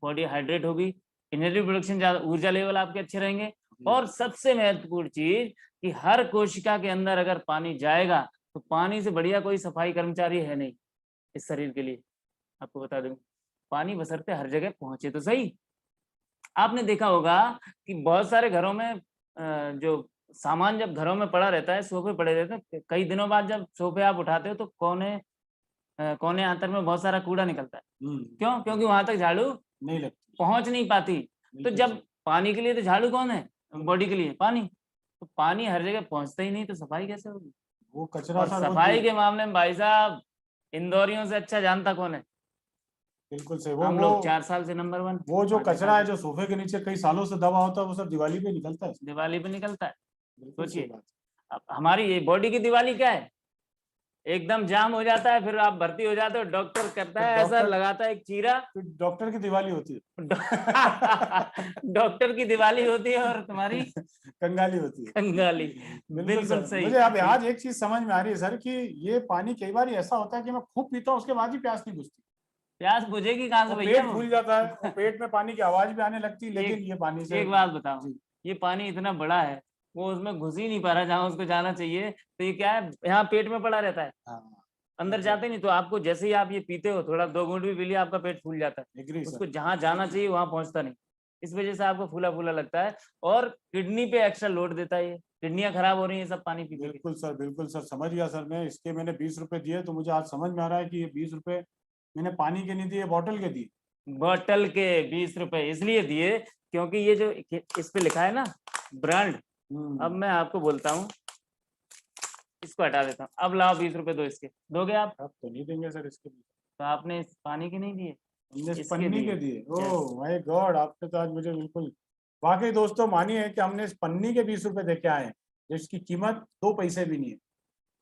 बॉडी हाइड्रेट होगी, एनर्जी प्रोडक्शन ज्यादा, ऊर्जा लेवल आपके अच्छे रहेंगे। और सबसे महत्वपूर्ण चीज कि हर कोशिका के अंदर अगर पानी जाएगा, तो पानी से बढ़िया कोई सफाई कर्मचारी है नहीं इस शरीर के लिए। आपको बता दूं, पानी बशर्ते हर जगह पहुंचे तो सही। आपने देखा होगा कि बहुत सारे घरों में जो सामान जब घरों में पड़ा रहता है, सोफे पड़े रहते हैं, कई दिनों बाद जब सोफे आप उठाते हो तो कोने आंतर में बहुत सारा कूड़ा निकलता है। क्यों? क्योंकि वहां तक झाड़ू नहीं लगती, पहुंच नहीं पाती। तो बिल्कुल जब सही। पानी के लिए तो झाड़ू कौन है? बॉडी के लिए पानी। तो पानी हर जगह पहुंचता ही नहीं, तो सफाई कैसे होगी? वो कचरा और सर, वो सफाई के मामले में भाई साहब, इंदौरियों से अच्छा जानता कौन है? बिल्कुल सही। हम लोग 4 साल से नंबर 1, वो जो 5 कचरा साल है से जो सोफे के नीचे कई सालों से दबा होता है, वो सब दिवाली पे निकलता है। दिवाली पे निकलता है। बिल्कुल सही सोचिए, बात। अब हमारी ये बॉडी की दिवाली क्या है? एकदम जाम हो जाता है, फिर आप भर्ती हो जाते हो, डॉक्टर करता फिर है ऐसा, डॉक्टर लगाता है एक चीरा। फिर डॉक्टर की दिवाली होती है। डॉक्टर की दिवाली होती है और तुम्हारी कंगाली होती है। कंगाली। बिल्कुल बिल्कुल सर, सही। मुझे अब आज एक चीज समझ में आ रही है सर, कि ये पानी कई बार ऐसा होता है कि मैं खूब पीता हूँ, उसके बाद ही प्यास नहीं बुझती, प्यास बुझेगी कहाँ से और भैया? पेट वो फूल जाता है, और पेट में पानी की आवाज भी आने लगती है, लेकिन एक ये पानी से। एक बात बताओ, जी, ये पानी इतना बड़ा है, वो उसमें घुस ही नहीं पा रहा जहाँ उसको जाना चाहिए, तो ये क्या है, यहाँ पेट में पड़ा रहता है, हाँ, अंदर जाते नहीं। तो आपको जैसे ही आप ये पीते हो, थोड़ा 2 घूंट भी पी लिया, आपका पेट फूल जाता है, एग्री उसको सर। जहाँ जाना चाहिए वहां पहुंचता नहीं। इस वजह से आपको फूला फूला लगता है, और किडनी पे एक्स्ट्रा लोड देता है, ये किडनियां खराब हो रही है सब पानी पी पी के। बिल्कुल सर, बिल्कुल सर, समझ गया सर मैं। इसके मैंने 20 रुपए दिए, तो मुझे आज समझ में आ रहा है कि ये 20 रुपए मैंने पानी के नहीं दिए, बॉटल के दिए। बॉटल के 20 रुपए इसलिए दिए क्योंकि ये जो इस पे लिखा है ना ब्रांड, अब मैं आपको बोलता हूँ, इसको हटा देता हूँ। अब लाओ 20 रुपए दो, इसके दोगे आप? अब तो नहीं देंगे सर इसके लिए। तो आपने इस पानी के नहीं दिए, हमने इस इसके पन्नी दिए। के दिए। Yes. ओह माय गॉड, आपने तो आज मुझे बिल्कुल, वाकई दोस्तों मानिए कि हमने इस पन्नी के 20 रुपए दे के आए हैं, जिसकी कीमत 2 पैसे भी नहीं है,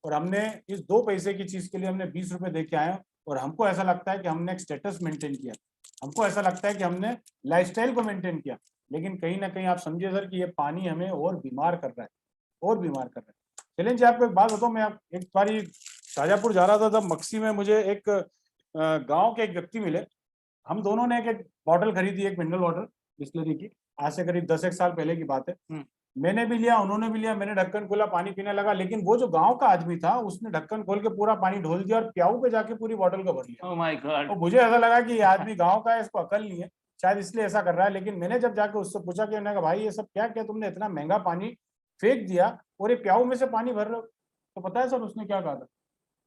और हमने इस 2 पैसे की चीज के लिए हमने 20 रुपए दे के आए हैं, और हमको ऐसा लगता है कि हमने एक स्टेटस मेंटेन किया, हमको ऐसा लगता है कि हमने लाइफस्टाइल को मेंटेन किया। लेकिन कहीं ना कहीं आप समझिए सर कि ये पानी हमें और बीमार कर रहा है, और बीमार कर रहा है। चलें जी, आपको एक बात बताऊं, मैं आप एक बारी शाजापुर जा रहा था, तब मक्सी में मुझे एक गांव के एक व्यक्ति मिले। हम दोनों ने एक बॉटल खरीदी, एक मिनरल वाटर बिस्लरी की, आज से करीब 10 एक साल पहले की बात है। मैंने भी लिया, उन्होंने भी लिया, मैंने ढक्कन खोला, पानी पीने लगा, लेकिन वो जो गांव का आदमी था उसने ढक्कन खोल के पूरा पानी ढोल दिया और प्याऊ पे जाके पूरी बॉटल को भर लिया। Oh my God. और मुझे ऐसा लगा कि ये आदमी गांव का है, इसको अकल नहीं है, शायद इसलिए ऐसा कर रहा है। लेकिन मैंने जब जाके उससे पूछा कि, मैंने कहा भाई ये सब क्या क्या तुमने इतना महंगा पानी फेंक दिया और ये प्याऊ में से पानी भर रहे हो? तो पता है सर उसने क्या कहा था?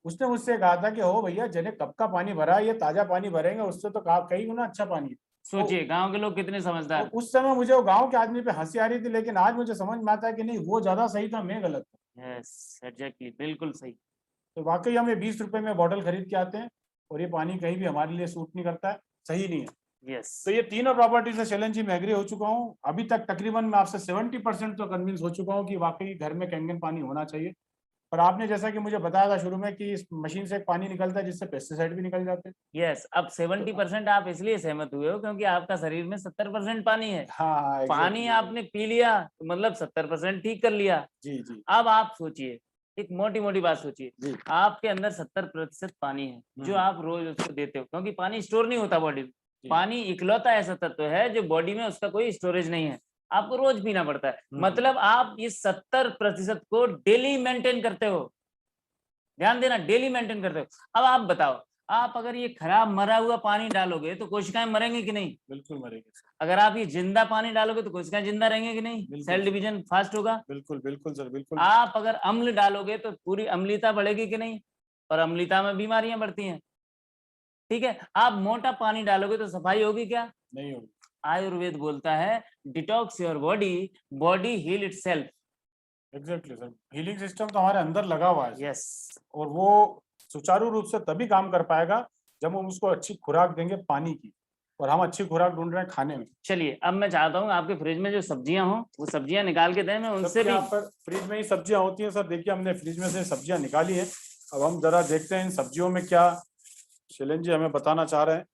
उसने मुझसे कहा था कि हो भैया, जने कब का पानी भरा है, ये ताजा पानी भरेंगे उससे तो कई गुना अच्छा पानी है। सोचिए गांव के लोग कितने तो समझदार। उस समय मुझे वो गांव के आदमी पे हंसी आ रही थी, लेकिन आज मुझे समझ में आता है कि नहीं, वो ज्यादा सही था, मैं गलत था। यस एग्जैक्टली, बिल्कुल सही। तो वाकई हम ये 20 रुपए में बॉटल खरीद के आते हैं और ये पानी कहीं भी हमारे लिए सूट नहीं करता है, सही नहीं है। यस तो ये तीनों प्रॉपर्टी से शैलन जी मैं एग्री हो चुका हूँ। अभी तक तकरीबन मैं आपसे 70% तो कन्विंस हो चुका हूँ कि वाकई घर में कैंगन पानी होना चाहिए। और आपने जैसा कि मुझे बताया था शुरू में कि इस मशीन से एक पानी निकलता है जिससे पेस्टिसाइड भी निकल जाते हैं। यस, अब 70% आप इसलिए सहमत हुए हो क्योंकि आपका शरीर में 70% पानी है। हाँ पानी एग्जैक्टली। आपने पी लिया तो मतलब 70% ठीक कर लिया। जी जी अब आप सोचिए, एक मोटी मोटी बात सोचिए, जी। आपके अंदर 70% पानी है जो आप रोज उसको देते हो, क्योंकि पानी स्टोर नहीं होता बॉडी में। जी। पानी इकलौता ऐसा तत्व है जो बॉडी में उसका कोई स्टोरेज नहीं है, आपको रोज पीना पड़ता है। मतलब आप इस 70% को डेली मेंटेन करते हो। ध्यान देना, डेली मेंटेन करते हो। अब आप बताओ, आप अगर ये खराब मरा हुआ पानी डालोगे तो कोशिकाएं मरेंगे कि नहीं? बिल्कुल मरेंगे सर। अगर आप ये जिंदा पानी डालोगे तो कोशिकाएं जिंदा रहेंगे कि नहीं? बिल्कुल सेल सर। डिवीजन फास्ट होगा। बिल्कुल बिल्कुल सर, बिल्कुल। आप अगर अम्ल डालोगे तो पूरी अम्लीता बढ़ेगी कि नहीं? और अम्लीता में बीमारियां बढ़ती हैं। ठीक है, आप मोटा पानी डालोगे तो सफाई होगी क्या? नहीं होगी। आयुर्वेद बोलता है detox your body, body heal itself. Exactly sir, healing system तो हमारे अंदर लगा हुआ है। यस। और वो सुचारू रूप से तभी काम कर पाएगा जब हम उसको अच्छी खुराक देंगे पानी की, और हम अच्छी खुराक ढूंढ रहे हैं खाने में। चलिए, अब मैं चाहता हूँ आपके फ्रिज में जो सब्जियां हो वो सब्जियां निकाल के दें, मैं उनसे भी। यहाँ पर फ्रिज में ही सब्जियां होती हैं सर। देखिए हमने फ्रिज में से सब्जियां निकाली है। अब हम जरा देखते हैं इन सब्जियों में क्या शैलेंद्र जी हमें बताना चाह रहे हैं।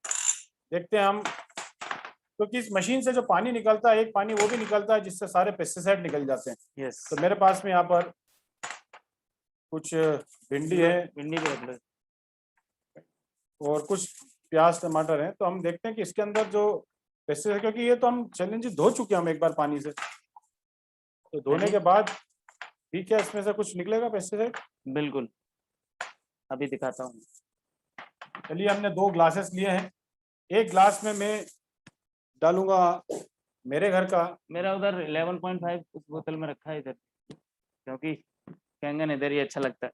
देखते हैं हम। क्योंकि इस मशीन से जो पानी निकलता है, एक पानी वो भी निकलता है जिससे सारे पेस्टिसाइड निकल जाते हैं। यस। तो मेरे पास में यहाँ पर कुछ भिंडी है भिंडी भी रख लो। और कुछ प्याज टमाटर है। तो हम देखते हैं कि इसके अंदर जो पेस्टिसाइड, क्योंकि ये तो हम शैलेंद्र जी धो चुके हैं हम एक बार पानी से, तो धोने के बाद भी क्या इसमें से कुछ निकलेगा पेस्टिसाइड? बिल्कुल, अभी दिखाता हूँ। चलिए, हमने 2 ग्लासेस लिए हैं। एक ग्लास में मैं डालूंगा मेरे घर का। मेरा उधर 11.5 उस बोतल में रखा है इधर, क्योंकि कैंगन इधर ही अच्छा लगता है।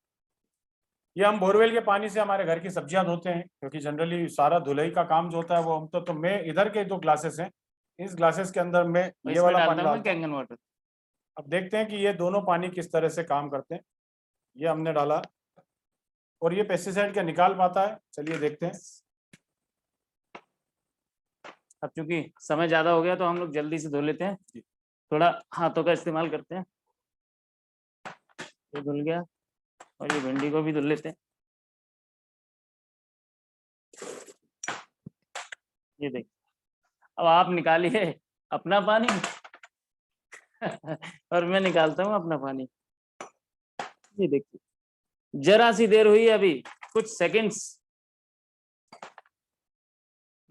ये हम बोरवेल के पानी से हमारे घर की सब्जियां धोते हैं, क्योंकि जनरली सारा धुलाई का काम जो होता है वो हम तो मैं इधर के 2 ग्लासेस हैं, इस ग्लासेस के अंदर मैं और ये इसमें वाला डालता पानी हूँ मैं डालता हूँ। Kangen water. अब देखते हैं कि ये दोनों पानी किस तरह से काम करते हैं। ये हमने डाला और ये पेस्टिसाइड क्या निकाल पाता है, चलिए देखते हैं। अब चूंकि समय ज्यादा हो गया तो हम लोग जल्दी से धो लेते हैं, थोड़ा हाथों का इस्तेमाल करते हैं। ये धुल गया और ये भिंडी को भी धुल लेते हैं। ये देखिए, अब आप निकालिए अपना पानी और मैं निकालता हूँ अपना पानी। ये देखिए, जरा सी देर हुई अभी, कुछ सेकंड्स।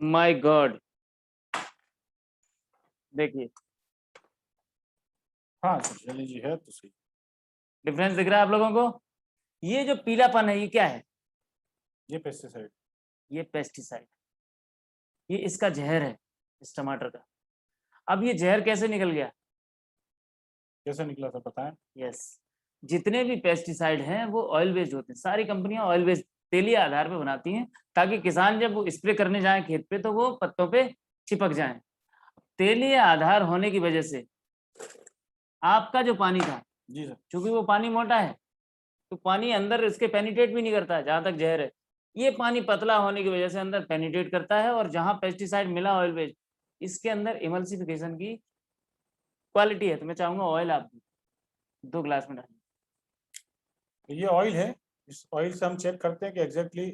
माय गॉड, देखिए हाँ चलिए जी, है तो सही। डिफरेंस दिख रहा है आप लोगों को? ये जो पीलापन है ये क्या है? ये पेस्टिसाइड। ये पेस्टिसाइड, ये इसका जहर है, इस टमाटर का। अब ये जहर कैसे निकल गया? कैसे निकला सर बताएं? यस, जितने भी पेस्टिसाइड हैं वो ऑयल बेस्ड होते हैं। सारी कंपनियां ऑयल बेस्ड, तेलीय आधार पे बनाती हैं, ताकि किसान जब वो स्प्रे करने जाए खेत पे तो वो पत्तों पे चिपक जाए। तेलीय आधार होने की वजह से आपका जो पानी था, जी सर। क्योंकि वो पानी मोटा है तो पानी अंदर इसके पेनिट्रेट भी नहीं करता है जहां तक जहर है। ये पानी पतला होने की वजह से अंदर पेनिट्रेट करता है, और जहां पेस्टिसाइड मिला ऑयल बेस्ड, इसके अंदर इमल्सिफिकेशन की क्वालिटी है। तो मैं चाहूंगा ऑयल आप 2 ग्लास में डालिए। ये ऑयल है, इस ऑयल से हम चेक करते हैं कि एग्जैक्टली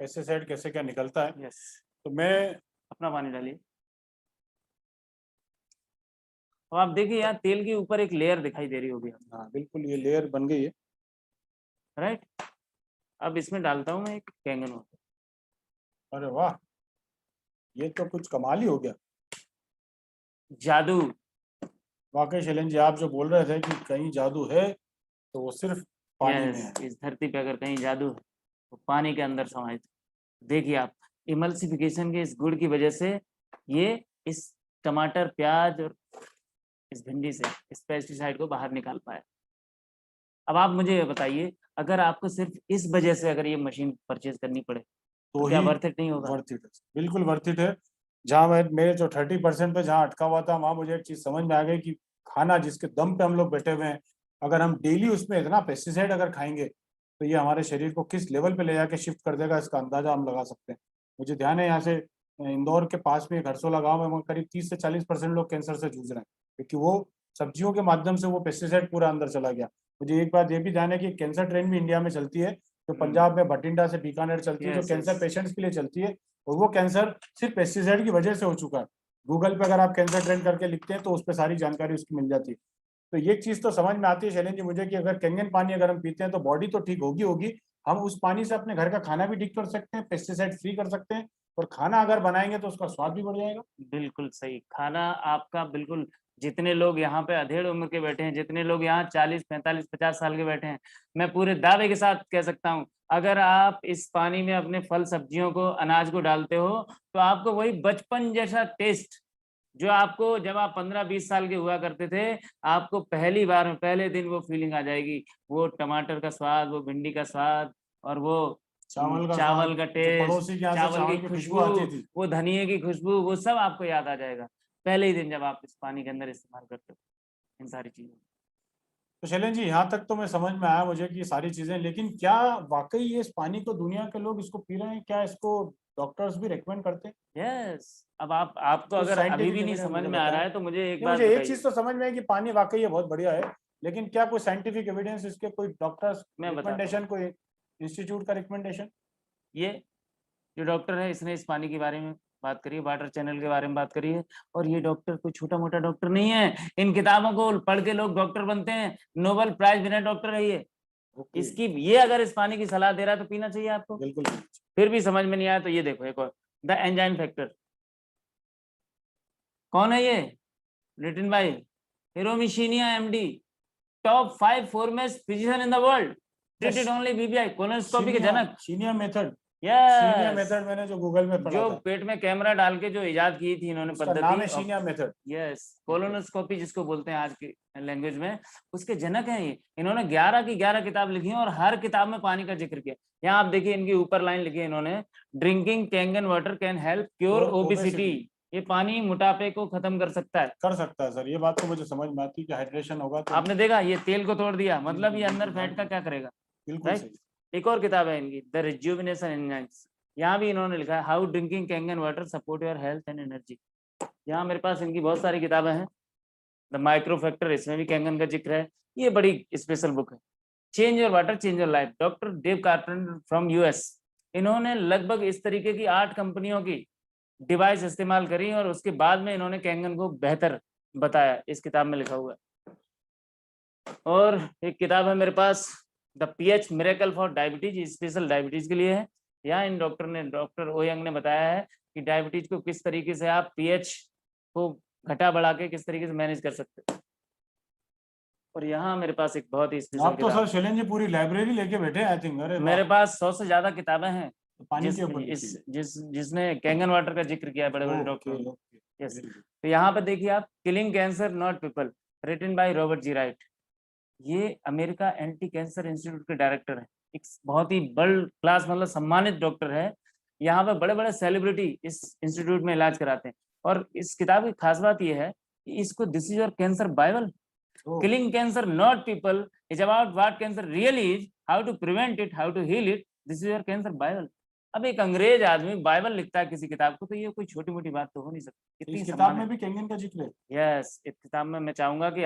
पेस्टिसाइड कैसे क्या निकलता है। यस, तो मैं अपना पानी डालिए। तो आप देखिए यहाँ तेल के ऊपर एक लेयर दिखाई दे रही होगी, हाँ बिल्कुल, ये लेयर बन गई है। राइट। अब इसमें डालता हूँ मैं एक कैंगन वाटर। अरे वाह, ये तो कुछ कमाल ही हो गया। जादू। वाकई शैलेंद्र जी, आप जो बोल रहे थे कि कहीं जादू है, तो वो सिर्फ पानी में है। यस, इस धरती पे अगर कहीं जादू है तो पानी के अंदर समाहित। देखिए आप, इमल्सिफिकेशन के इस गुण की वजह से ये इस टमाटर, प्याज और इस भिंडी से इस पेस्टिसाइड को बाहर निकाल पाया। अब आप मुझे ये बताइए, अगर आपको सिर्फ इस वजह से अगर ये मशीन परचेज करनी पड़े तो क्या ही वर्थ इट नहीं होगा? वर्थ इट है, बिल्कुल वर्थ इट है। जहाँ मैं मेरे जो 30% पे जहाँ अटका हुआ था, वहाँ मुझे एक चीज समझ में आ गई कि खाना जिसके दम पे हम लोग बैठे हुए हैं, अगर हम डेली उसमें इतना पेस्टिसाइड अगर खाएंगे, तो ये हमारे शरीर को किस लेवल पे ले जाके शिफ्ट कर देगा, इसका अंदाजा हम लगा सकते हैं। मुझे ध्यान है यहाँ से इंदौर के पास में घरसोला गाँव में वहाँ करीब 30 से 40% लोग कैंसर से जूझ रहे हैं, क्योंकि वो सब्जियों के माध्यम से वो पेस्टिसाइड पूरा अंदर चला गया। मुझे एक बात ये भी ध्यान है कि कैंसर ट्रेन भी इंडिया में चलती है, जो पंजाब में बठिंडा से बीकानेर चलती है, जो यस, कैंसर यस। पेशेंट्स के लिए चलती है, और वो कैंसर सिर्फ पेस्टिसाइड की वजह से हो चुका है। गूगल पे अगर आप कैंसर ट्रेंड करके लिखते हैं तो उस पर सारी जानकारी उसकी मिल जाती है। तो ये चीज तो समझ में आती है शैलेंद्र जी मुझे, कि अगर कैंगन पानी अगर हम पीते हैं तो बॉडी तो ठीक होगी होगी, हम उस पानी से अपने घर का खाना भी ठीक कर सकते हैं, पेस्टिसाइड फ्री कर सकते हैं, और खाना अगर बनाएंगे तो उसका स्वाद भी बढ़ जाएगा। बिल्कुल सही खाना आपका, बिल्कुल। जितने लोग यहाँ पे अधेड़ उम्र के बैठे हैं, जितने लोग यहाँ 40, 45, 50 साल के बैठे हैं, मैं पूरे दावे के साथ कह सकता हूँ, अगर आप इस पानी में अपने फल सब्जियों को, अनाज को डालते हो, तो आपको वही बचपन जैसा टेस्ट, जो आपको जब आप 15-20 साल के हुआ करते थे, आपको पहली बार में पहले दिन वो फीलिंग आ जाएगी। वो टमाटर का स्वाद, वो भिंडी का स्वाद, और वो चावल का चावल स्वाद, का जो टेस्ट, पड़ोसी के यहाँ से चावल की चावल की खुशबू खुशबू, आती थी। वो धनिये की खुशबू, वो सब आपको याद आ जाएगा पहले ही दिन जब आप इस पानी के अंदर इस्तेमाल करते हो इन सारी चीजों। तो शैलेंद्र जी, यहाँ तक तो मैं समझ में आया मुझे कि ये सारी चीजें, लेकिन क्या वाकई ये इस पानी को दुनिया के लोग इसको पी रहे हैं? क्या इसको डॉक्टर्स भी रेकमेंड करते हैं? यस। अब आपको कुछ अगर अभी साइंटिफिक भी नहीं एविडेंस समझ मुझे में आ बताएं। रहा है तो मुझे एक नहीं, बात मुझे एक बताइए। चीज तो समझ में है कि पानी वाकई ये बहुत बढ़िया है, लेकिन क्या कोई साइंटिफिक एविडेंस, इसके कोई डॉक्टर्स मैं बताता हूँ। रिकमेंडेशन, कोई इंस्टीट्यूट का रिकमेंडेशन? ये जो डॉक्टर है, इसने इस पानी के बारे में बात करी है, वाटर चैनल के बारे में बात करी है, और ये डॉक्टर कोई छोटा मोटा डॉक्टर नहीं है। इन किताबों को पढ़ के लोग डॉक्टर बनते हैं, नोबेल प्राइज विनर डॉक्टर है ये। ओके, इसकी ये अगर इस पानी की सलाह दे रहा है तो पीना चाहिए आपको। बिल्कुल। फिर भी समझ में नहीं आया तो ये देखो एक और, द एंजाइम फैक्टर। कौन है ये? Written by Hiromi Shinya MD, top 5 foremost physician in the world, treated only BBI, colonoscopy के जनक। Shinya method, Shinya yes, method मैंने जो गूगल में पढ़ा जो था, पेट में कैमरा डाल के जो इजाद की थी इन्होंने उसका नाम पद्धति। है शीनिया मेथड। यस, कोलोनोस्कोपी जिसको बोलते हैं आज की लैंग्वेज में, उसके जनक हैं ये। इन्होंने 11 की 11 किताब लिखी हैं और हर किताब में पानी का जिक्र किया। यहाँ आप देखिए इनकी ऊपर लाइन लिखी है इन्होंने, drinking Kangen water can help cure और ओबेसिटी। ये पानी मोटापे को खत्म कर सकता है। कर सकता है सर, ये बात तो मुझे समझ में आती है कि हाइड्रेशन होगा तो। आपने देखा ये तेल को तोड़ दिया, मतलब ये अंदर बिल्कुल, फैट का क्या करेगा, बिल्कुल राइट। सही। एक और किताब है इनकी, द रिज्यूविनेशन एंजाइम्स। यहाँ भी इन्होंने लिखा है how drinking Kangen water support your health and energy. यहाँ मेरे पास इनकी बहुत सारी किताबें हैं। द माइक्रो फैक्टर, इसमें भी कैंगन का जिक्र है। ये बड़ी स्पेशल बुक है। Change your water change your life, doctor Dave Carpenter from US. इन्होंने लगभग इस तरीके की 8 कंपनियों की डिवाइस इस्तेमाल करी और उसके बाद में इन्होंने कैंगन को बेहतर बताया, इस किताब में लिखा हुआ है। और एक किताब है मेरे पास, the pH miracle for diabetes, special diabetes के लिए है। यहाँ इन डॉक्टर ओयंग ने बताया है कि डायबिटीज को किस तरीके से आप पीएच को घटा बढ़ा के किस तरीके से मैनेज कर सकते हैं। और यहाँ मेरे पास एक बहुत ही स्पेशल आप तो किताब सर शैलेंद्र जी पूरी लाइब्रेरी लेके बैठे आई थिंक। अरे है। वाह, मेरे पास 100 से ज्यादा किताबें हैं तो पानी के ऊपर जिसने कैंगन वाटर का जिक्र किया है बड़े बड़े ओके, डॉक्टरों ने। Okay, yes. तो यहाँ पे देखिए आप, killing cancer not people, written by Robert G Wright. ये अमेरिका एंटी कैंसर इंस्टीट्यूट के डायरेक्टर हैं। एक बहुत ही वर्ल्ड क्लास, मतलब सम्मानित डॉक्टर है। यहाँ पे बड़े बड़े सेलिब्रिटी इस इंस्टीट्यूट में इलाज कराते हैं। और इस किताब की खास बात यह है कि इसको this is your cancer bible, killing cancer not people is about what cancer really is, how to prevent it, how to heal it, this is your cancer bible. अब एक अंग्रेज आदमी बाइबल लिखता है किसी किताब को, तो ये कोई छोटी मोटी बात तो हो नहीं सकती। इस इतनी किताब में सम्मानित। भी कैंगन का जिक्र है? यस, इस किताब में मैं चाहूंगा कि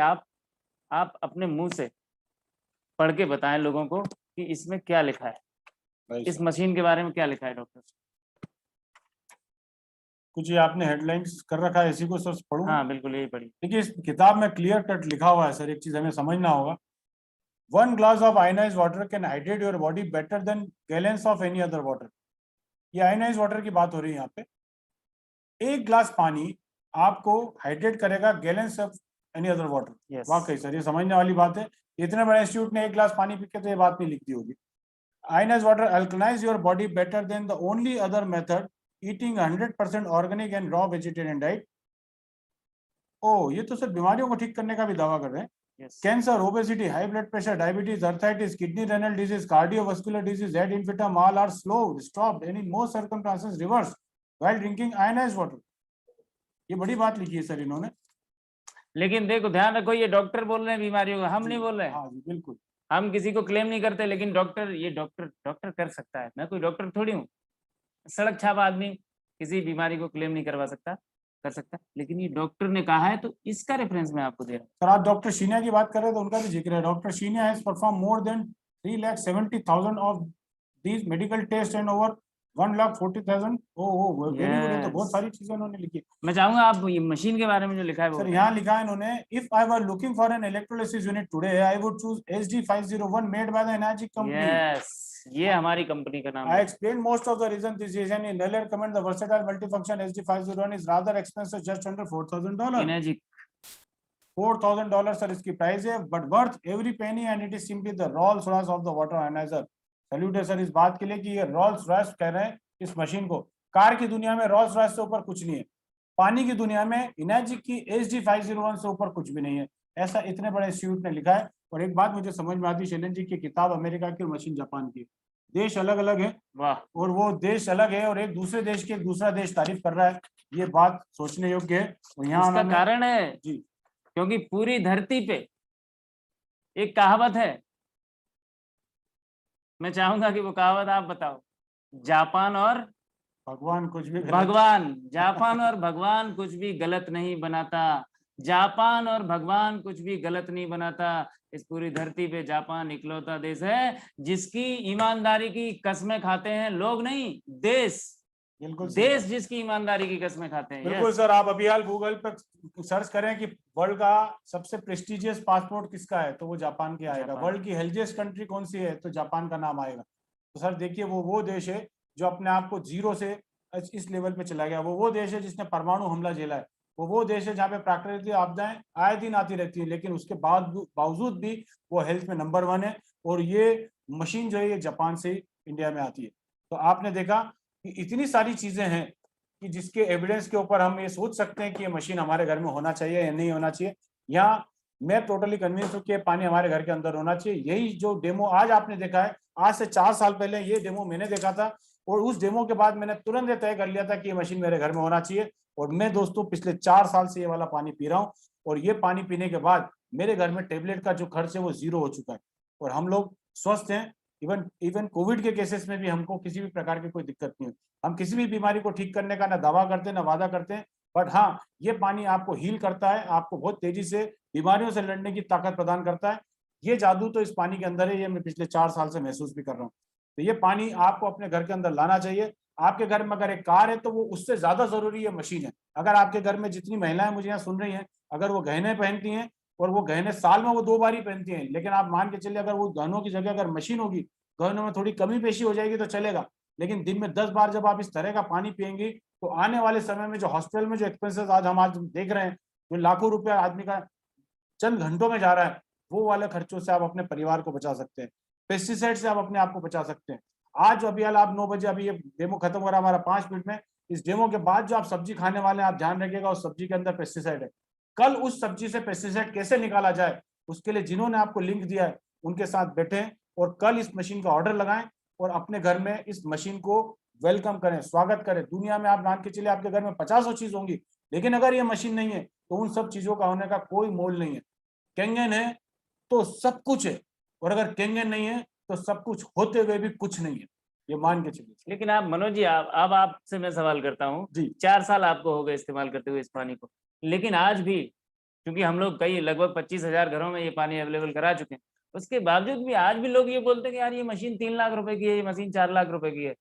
आप अपने मुंह से पढ़ के बताएं लोगों को कि इसमें क्या लिखा है, भाई इस साहब, मशीन के बारे में क्या लिखा है डॉक्टर। कुछ ये आपने हेडलाइंस कर रखा है, इसी को सर पढ़ूं? हाँ बिल्कुल यही पढ़ी। देखिए इस किताब में क्लियर कट लिखा हुआ है सर, एक चीज हमें समझना होगा। 1 glass of ionized water can hydrate your body better than gallons of any other water। ये आयनाइज वाटर की बात हो रही है यहाँ पे। 1 ग्लास पानी आपको हाइड्रेट करेगा gallons of any other water. Yes. वाकई सर ये समझने वाली बात है। इतने बड़े इंस्टीट्यूट ने 1 ग्लास पानी पी के तो ये बात नहीं लिखती होगी। Ionized water alkalize your body better than the only other method eating 100% organic and raw vegetarian diet. ओ ये तो सर बीमारियों को ठीक करने का भी दावा कर रहे हैं। Yes. Cancer, obesity, high blood pressure, diabetes, arthritis, kidney renal disease, cardiovascular disease, head इन्फिटम all are slow, stopped in most circumstances reverse while drinking ionised water. ये बड़ी बात लिखी है सर इन्होंने। लेकिन देखो ध्यान रखो, ये डॉक्टर बोल रहे हैं बीमारियों का, हम नहीं बोल रहे हैं। हाँ जी बिल्कुल। हम किसी को क्लेम नहीं करते, लेकिन डॉक्टर, ये डॉक्टर कर सकता है। मैं कोई डॉक्टर थोड़ी हूँ। सड़क छाप आदमी किसी बीमारी को क्लेम नहीं करवा सकता, कर सकता, लेकिन ये डॉक्टर ने कहा है तो इसका रेफरेंस मैं आपको दे रहा हूँ। सर आप डॉक्टर शीनिया की बात कर रहे हैं तो उनका भी जिक्र है। Doctor Shinya has perform more than 3,70,000 of these medical test and over 1,40,000। Oh very good, ये तो बहुत सारी चीजें उन्होंने लिखी। मैं चाहूंगा आप ये मशीन के बारे में जो लिखा है वो सर यहाँ लिखा है इन्होंने, if I were looking for an electrolysis unit today I would choose HD501 made by the energy company. Yes, ये हमारी कंपनी का नाम I है। explained most of the reasons this is, and in earlier comment the versatile multifunction HD501 is rather expensive, just under $4,000। Energy $4,000 sir इसकी price है, but worth every penny and it is simply the Rolls Royce of the water ioniser. Salute है sir इस बात के लिए कि ये Rolls Royce कह रहे हैं इस मशीन को। कार की दुनिया में रोल्स रॉयस से ऊपर कुछ नहीं है, पानी की दुनिया में एनर्जी की HD501 से ऊपर कुछ भी नहीं है, ऐसा इतने बड़े इंस्टीट्यूट ने लिखा है। और एक बात मुझे समझ में आती शैलेंद्र जी की किताब अमेरिका की और मशीन जापान की, देश अलग अलग है। वाह, और वो देश अलग है और एक दूसरे देश के दूसरा देश तारीफ कर रहा है, ये बात सोचने योग्य है। और यहाँ इसका कारण है जी क्योंकि पूरी धरती पे एक कहावत है, मैं चाहूंगा कि वो कहावत आप बताओ। जापान और भगवान कुछ भी भगवान, जापान और भगवान कुछ भी गलत नहीं बनाता। जापान और भगवान कुछ भी गलत नहीं बनाता। इस पूरी धरती पे जापान इकलौता देश है जिसकी ईमानदारी की कस्में खाते हैं लोग नहीं, देश। बिल्कुल देश जिसकी ईमानदारी की कस्में खाते हैं। बिल्कुल सर, आप अभी हाल गूगल पर सर्च करें कि वर्ल्ड का सबसे प्रेस्टिजियस पासपोर्ट किसका है तो वो जापान के आएगा। वर्ल्ड की हेल्थिएस्ट कंट्री कौन सी है तो जापान का नाम आएगा। तो सर देखिए वो देश है जो अपने आप को जीरो से इस लेवल पे चला गया। वो देश है जिसने परमाणु हमला झेला है। वो देश है जहाँ पे प्राकृतिक आपदाएं आए दिन आती रहती है, लेकिन उसके बावजूद भी वो हेल्थ में नंबर 1 है। और ये मशीन जो है ये जापान से इंडिया में आती है। तो आपने देखा कि इतनी सारी चीजें हैं कि जिसके एविडेंस के ऊपर हम ये सोच सकते हैं कि ये मशीन हमारे घर में होना चाहिए या नहीं होना चाहिए। या मैं टोटली कन्विंस हूँ कि ये पानी हमारे घर के अंदर होना चाहिए। यही जो डेमो आज आपने देखा है, आज से 4 साल पहले ये डेमो मैंने देखा था और उस डेमो के बाद मैंने तुरंत ये तय कर लिया था कि ये मशीन मेरे घर में होना चाहिए। और मैं दोस्तों पिछले 4 साल से ये वाला पानी पी रहा हूँ और ये पानी पीने के बाद मेरे घर में टेबलेट का जो खर्च है वो 0 हो चुका है और हम लोग स्वस्थ हैं। इवन कोविड के केसेस में भी हमको किसी भी प्रकार की कोई दिक्कत नहीं हुई। हम किसी भी बीमारी को ठीक करने का ना दावा करते ना वादा करते हैं, बट हाँ ये पानी आपको हील करता है, आपको बहुत तेजी से बीमारियों से लड़ने की ताकत प्रदान करता है। ये जादू तो इस पानी के अंदर है, ये मैं पिछले 4 साल से महसूस भी कर रहा हूँ। तो ये पानी आपको अपने घर के अंदर लाना चाहिए। आपके घर में अगर एक कार है तो वो उससे ज्यादा जरूरी है मशीन है। अगर आपके घर में जितनी महिलाएं मुझे यहाँ सुन रही हैं, अगर वो गहने पहनती हैं और वो गहने साल में वो 2 बार ही पहनती हैं, लेकिन आप मान के चलिए अगर वो गहनों की जगह अगर मशीन होगी, गहनों में थोड़ी कमी पेशी हो जाएगी तो चलेगा, लेकिन दिन में 10 बार जब आप इस तरह का पानी पियेंगी तो आने वाले समय में जो हॉस्पिटल में जो एक्सपेंसेस आज देख रहे हैं, जो लाखों रुपया आदमी का चंद घंटों में जा रहा है, वो वाले खर्चों से आप अपने परिवार को बचा सकते हैं। पेस्टिसाइड से आप अपने आप को बचा सकते हैं। आज अभी आप 9 बजे, अभी ये डेमो खत्म हो रहा है हमारा 5 मिनट में, इस डेमो के बाद जो आप सब्जी खाने वाले हैं आप ध्यान रखिएगा उस सब्जी के अंदर पेस्टिसाइड है। कल उस सब्जी से पेस्टिसाइड कैसे निकाला जाए उसके लिए जिन्होंने आपको लिंक दिया है उनके साथ बैठे और कल इस मशीन का ऑर्डर लगाएं और अपने घर में इस मशीन को वेलकम करें, स्वागत करें। दुनिया में आप मान के चलिए आपके घर में 50 चीज होंगी, लेकिन अगर ये मशीन नहीं है तो उन सब चीजों का होने का कोई मोल नहीं है। केंगन है तो सब कुछ है और अगर केंगन नहीं है तो सब कुछ होते हुए भी कुछ नहीं है, ये मान के चलिए। लेकिन आप मनोज जी, अब आपसे मैं सवाल करता हूँ, 4 साल आपको हो गए इस्तेमाल करते हुए इस पानी को, लेकिन आज भी क्योंकि हम लोग कई लगभग 25,000 घरों में ये पानी अवेलेबल करा चुके हैं, उसके बावजूद भी आज भी लोग ये बोलते हैं कि यार ये मशीन 3 लाख रुपए की है, ये मशीन 4 लाख रुपए की है।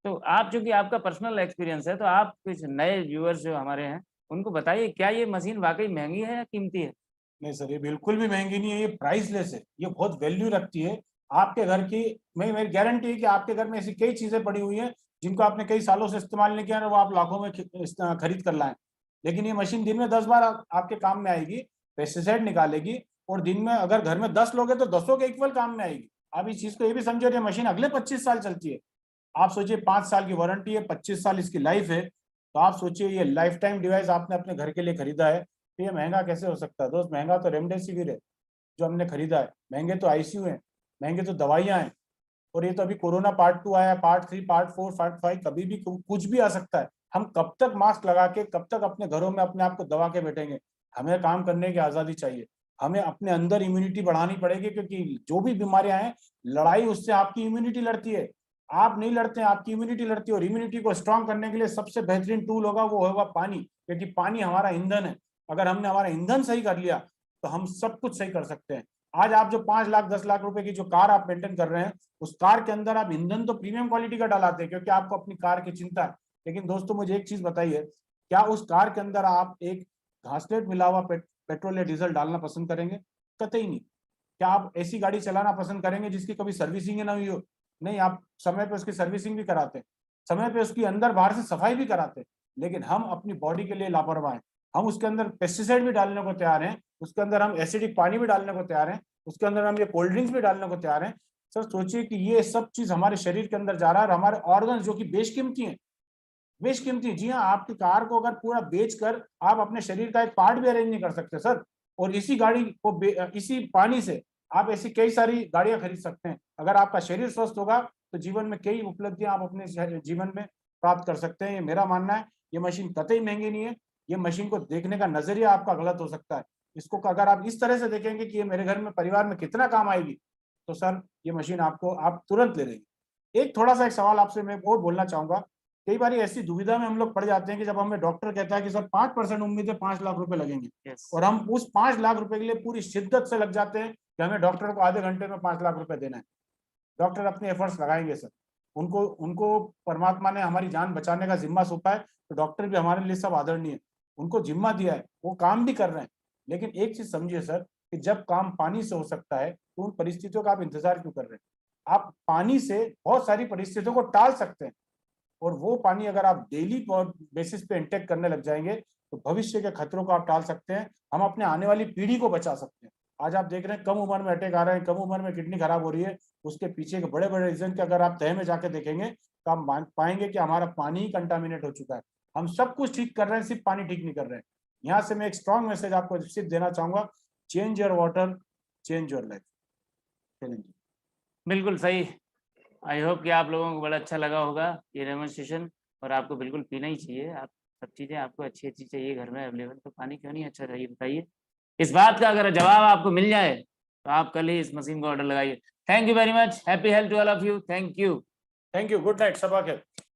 तो आप, चूंकि आपका पर्सनल एक्सपीरियंस है, तो आप कुछ नए व्यूअर्स जो हमारे हैं उनको बताइए, क्या ये मशीन वाकई महंगी है या कीमती है? नहीं सर, ये बिल्कुल भी महंगी नहीं है, ये प्राइसलेस है, ये बहुत वैल्यू रखती है आपके घर की। मेरी गारंटी है कि आपके घर में ऐसी कई चीजें पड़ी हुई हैं जिनको आपने कई सालों से इस्तेमाल नहीं किया और वो आप लाखों में खरीद कर लाएं, लेकिन ये मशीन दिन में 10 बार आपके काम में आएगी, पेस्टिसाइड निकालेगी, और दिन में अगर घर में 10 लोग हैं तो 10 के इक्वल काम में आएगी। आप इस चीज को ये भी समझो, ये मशीन अगले 25 साल चलती है। आप सोचिए, 5 साल की वारंटी है, 25 साल इसकी लाइफ है, तो आप सोचिए ये लाइफ टाइम डिवाइस आपने अपने घर के लिए खरीदा है, तो ये महंगा कैसे हो सकता है दोस्त? महंगा तो रेमडेसिविर है जो हमने खरीदा है, महंगे तो आईसीयू हैं, महंगे तो दवाइयां हैं, और ये तो अभी कोरोना पार्ट 2 आया, पार्ट 3, पार्ट 4, पार्ट 5, कभी भी कुछ भी आ सकता है। हम कब तक मास्क लगा के, कब तक अपने घरों में अपने आप को दबा के बैठेंगे? हमें काम करने की आजादी चाहिए, हमें अपने अंदर इम्यूनिटी बढ़ानी पड़ेगी, क्योंकि जो भी बीमारियां हैं, लड़ाई उससे आपकी इम्यूनिटी लड़ती है, आप नहीं लड़ते हैं, आपकी इम्यूनिटी लड़ती है। और इम्यूनिटी को स्ट्रांग करने के लिए सबसे बेहतरीन टूल होगा, वो होगा पानी, क्योंकि पानी हमारा ईंधन है। अगर हमने हमारा ईंधन सही कर लिया तो हम सब कुछ सही कर सकते हैं। आज आप जो 5 लाख 10 लाख रुपए की जो कार आप मेंटेन कर रहे हैं, उस कार के अंदर आप ईंधन तो प्रीमियम क्वालिटी का डालाते हैं, क्योंकि आपको अपनी कार की चिंता है। लेकिन दोस्तों, मुझे एक चीज बताइए, क्या उस कार के अंदर आप एक घासलेट मिला हुआ पेट्रोल या डीजल डालना पसंद करेंगे? कतई नहीं। क्या आप ऐसी गाड़ी चलाना पसंद करेंगे जिसकी कभी सर्विसिंग ना हुई हो? नहीं, आप समय पे उसकी सर्विसिंग भी कराते हैं, समय पे उसकी अंदर बाहर से सफाई भी कराते हैं। लेकिन हम अपनी बॉडी के लिए लापरवाह हैं, हम उसके अंदर पेस्टिसाइड भी डालने को तैयार हैं, उसके अंदर हम एसिडिक पानी भी डालने को तैयार हैं, उसके अंदर हम ये कोल्ड ड्रिंक्स भी डालने को तैयार हैं। सर सोचिए कि ये सब चीज हमारे शरीर के अंदर जा रहा है, और हमारे ऑर्गन जो कि बेशकीमती हैं, बेशकीमती, जी हाँ, आपकी कार को अगर पूरा बेचकर आप अपने शरीर का एक पार्ट भी अरेंज नहीं कर सकते सर। और इसी गाड़ी को इसी पानी से आप ऐसी कई सारी गाड़ियां खरीद सकते हैं। अगर आपका शरीर स्वस्थ होगा तो जीवन में कई उपलब्धियां आप अपने जीवन में प्राप्त कर सकते हैं। ये मेरा मानना है। ये मशीन कतई महंगी नहीं है। ये मशीन को देखने का नजरिया आपका गलत हो सकता है। इसको अगर आप इस तरह से देखेंगे कि ये मेरे घर में, परिवार में कितना काम आएगी, तो सर ये मशीन आपको आप तुरंत ले लेंगे। एक थोड़ा सा एक सवाल आपसे मैं और बोलना चाहूंगा। कई बार ऐसी दुविधा में हम लोग पड़ जाते हैं कि जब हमें डॉक्टर कहता है कि सर 5% उम्मीद है 5 लाख रुपए लगेंगे, यस। और हम उस 5 लाख रुपए के लिए पूरी शिद्दत से लग जाते हैं कि हमें डॉक्टर को आधे घंटे में 5 लाख रुपए देना है। डॉक्टर अपने एफर्ट्स लगाएंगे सर, उनको उनको परमात्मा ने हमारी जान बचाने का जिम्मा सौंपा है, तो डॉक्टर भी हमारे लिए सब आदरणीय है, उनको जिम्मा दिया है, वो काम भी कर रहे हैं। लेकिन एक चीज समझिए सर, कि जब काम पानी से हो सकता है तो उन परिस्थितियों का आप इंतजार क्यों कर रहे हैं? आप पानी से बहुत सारी परिस्थितियों को टाल सकते हैं, और वो पानी अगर आप डेली बेसिस पे इंटेक करने लग जाएंगे तो भविष्य के खतरों को आप टाल सकते हैं। हम अपने आने वाली पीढ़ी को बचा सकते हैं। आज आप देख रहे हैं कम उम्र में अटैक आ रहे हैं, कम उम्र में किडनी खराब हो रही है, उसके पीछे के बड़े बड़े रीजन के अगर आप तह में जाके देखेंगे तो आप पाएंगे कि हमारा पानी ही कंटामिनेट हो चुका है। हम सब कुछ ठीक कर रहे हैं, सिर्फ पानी ठीक नहीं कर रहे हैं। यहाँ से मैं एक स्ट्रॉन्ग मैसेज आपको सिर्फ देना चाहूंगा, change your water, change your life. चलेंगे। बिल्कुल सही। आई होप कि आप लोगों को बड़ा अच्छा लगा होगा ये डेमोन्स्ट्रेशन, और आपको बिल्कुल पीना ही चाहिए। आप सब चीज़ें आपको अच्छी-अच्छी चाहिए घर में अवेलेबल, तो पानी क्यों नहीं अच्छा चाहिए बताइए? इस बात का अगर जवाब आपको मिल जाए, तो आप कल ही इस मशीन को ऑर्डर लगाइए। Thank you very much. Happy health to all of you. Thank you. Thank you. Good night. सबा खैर।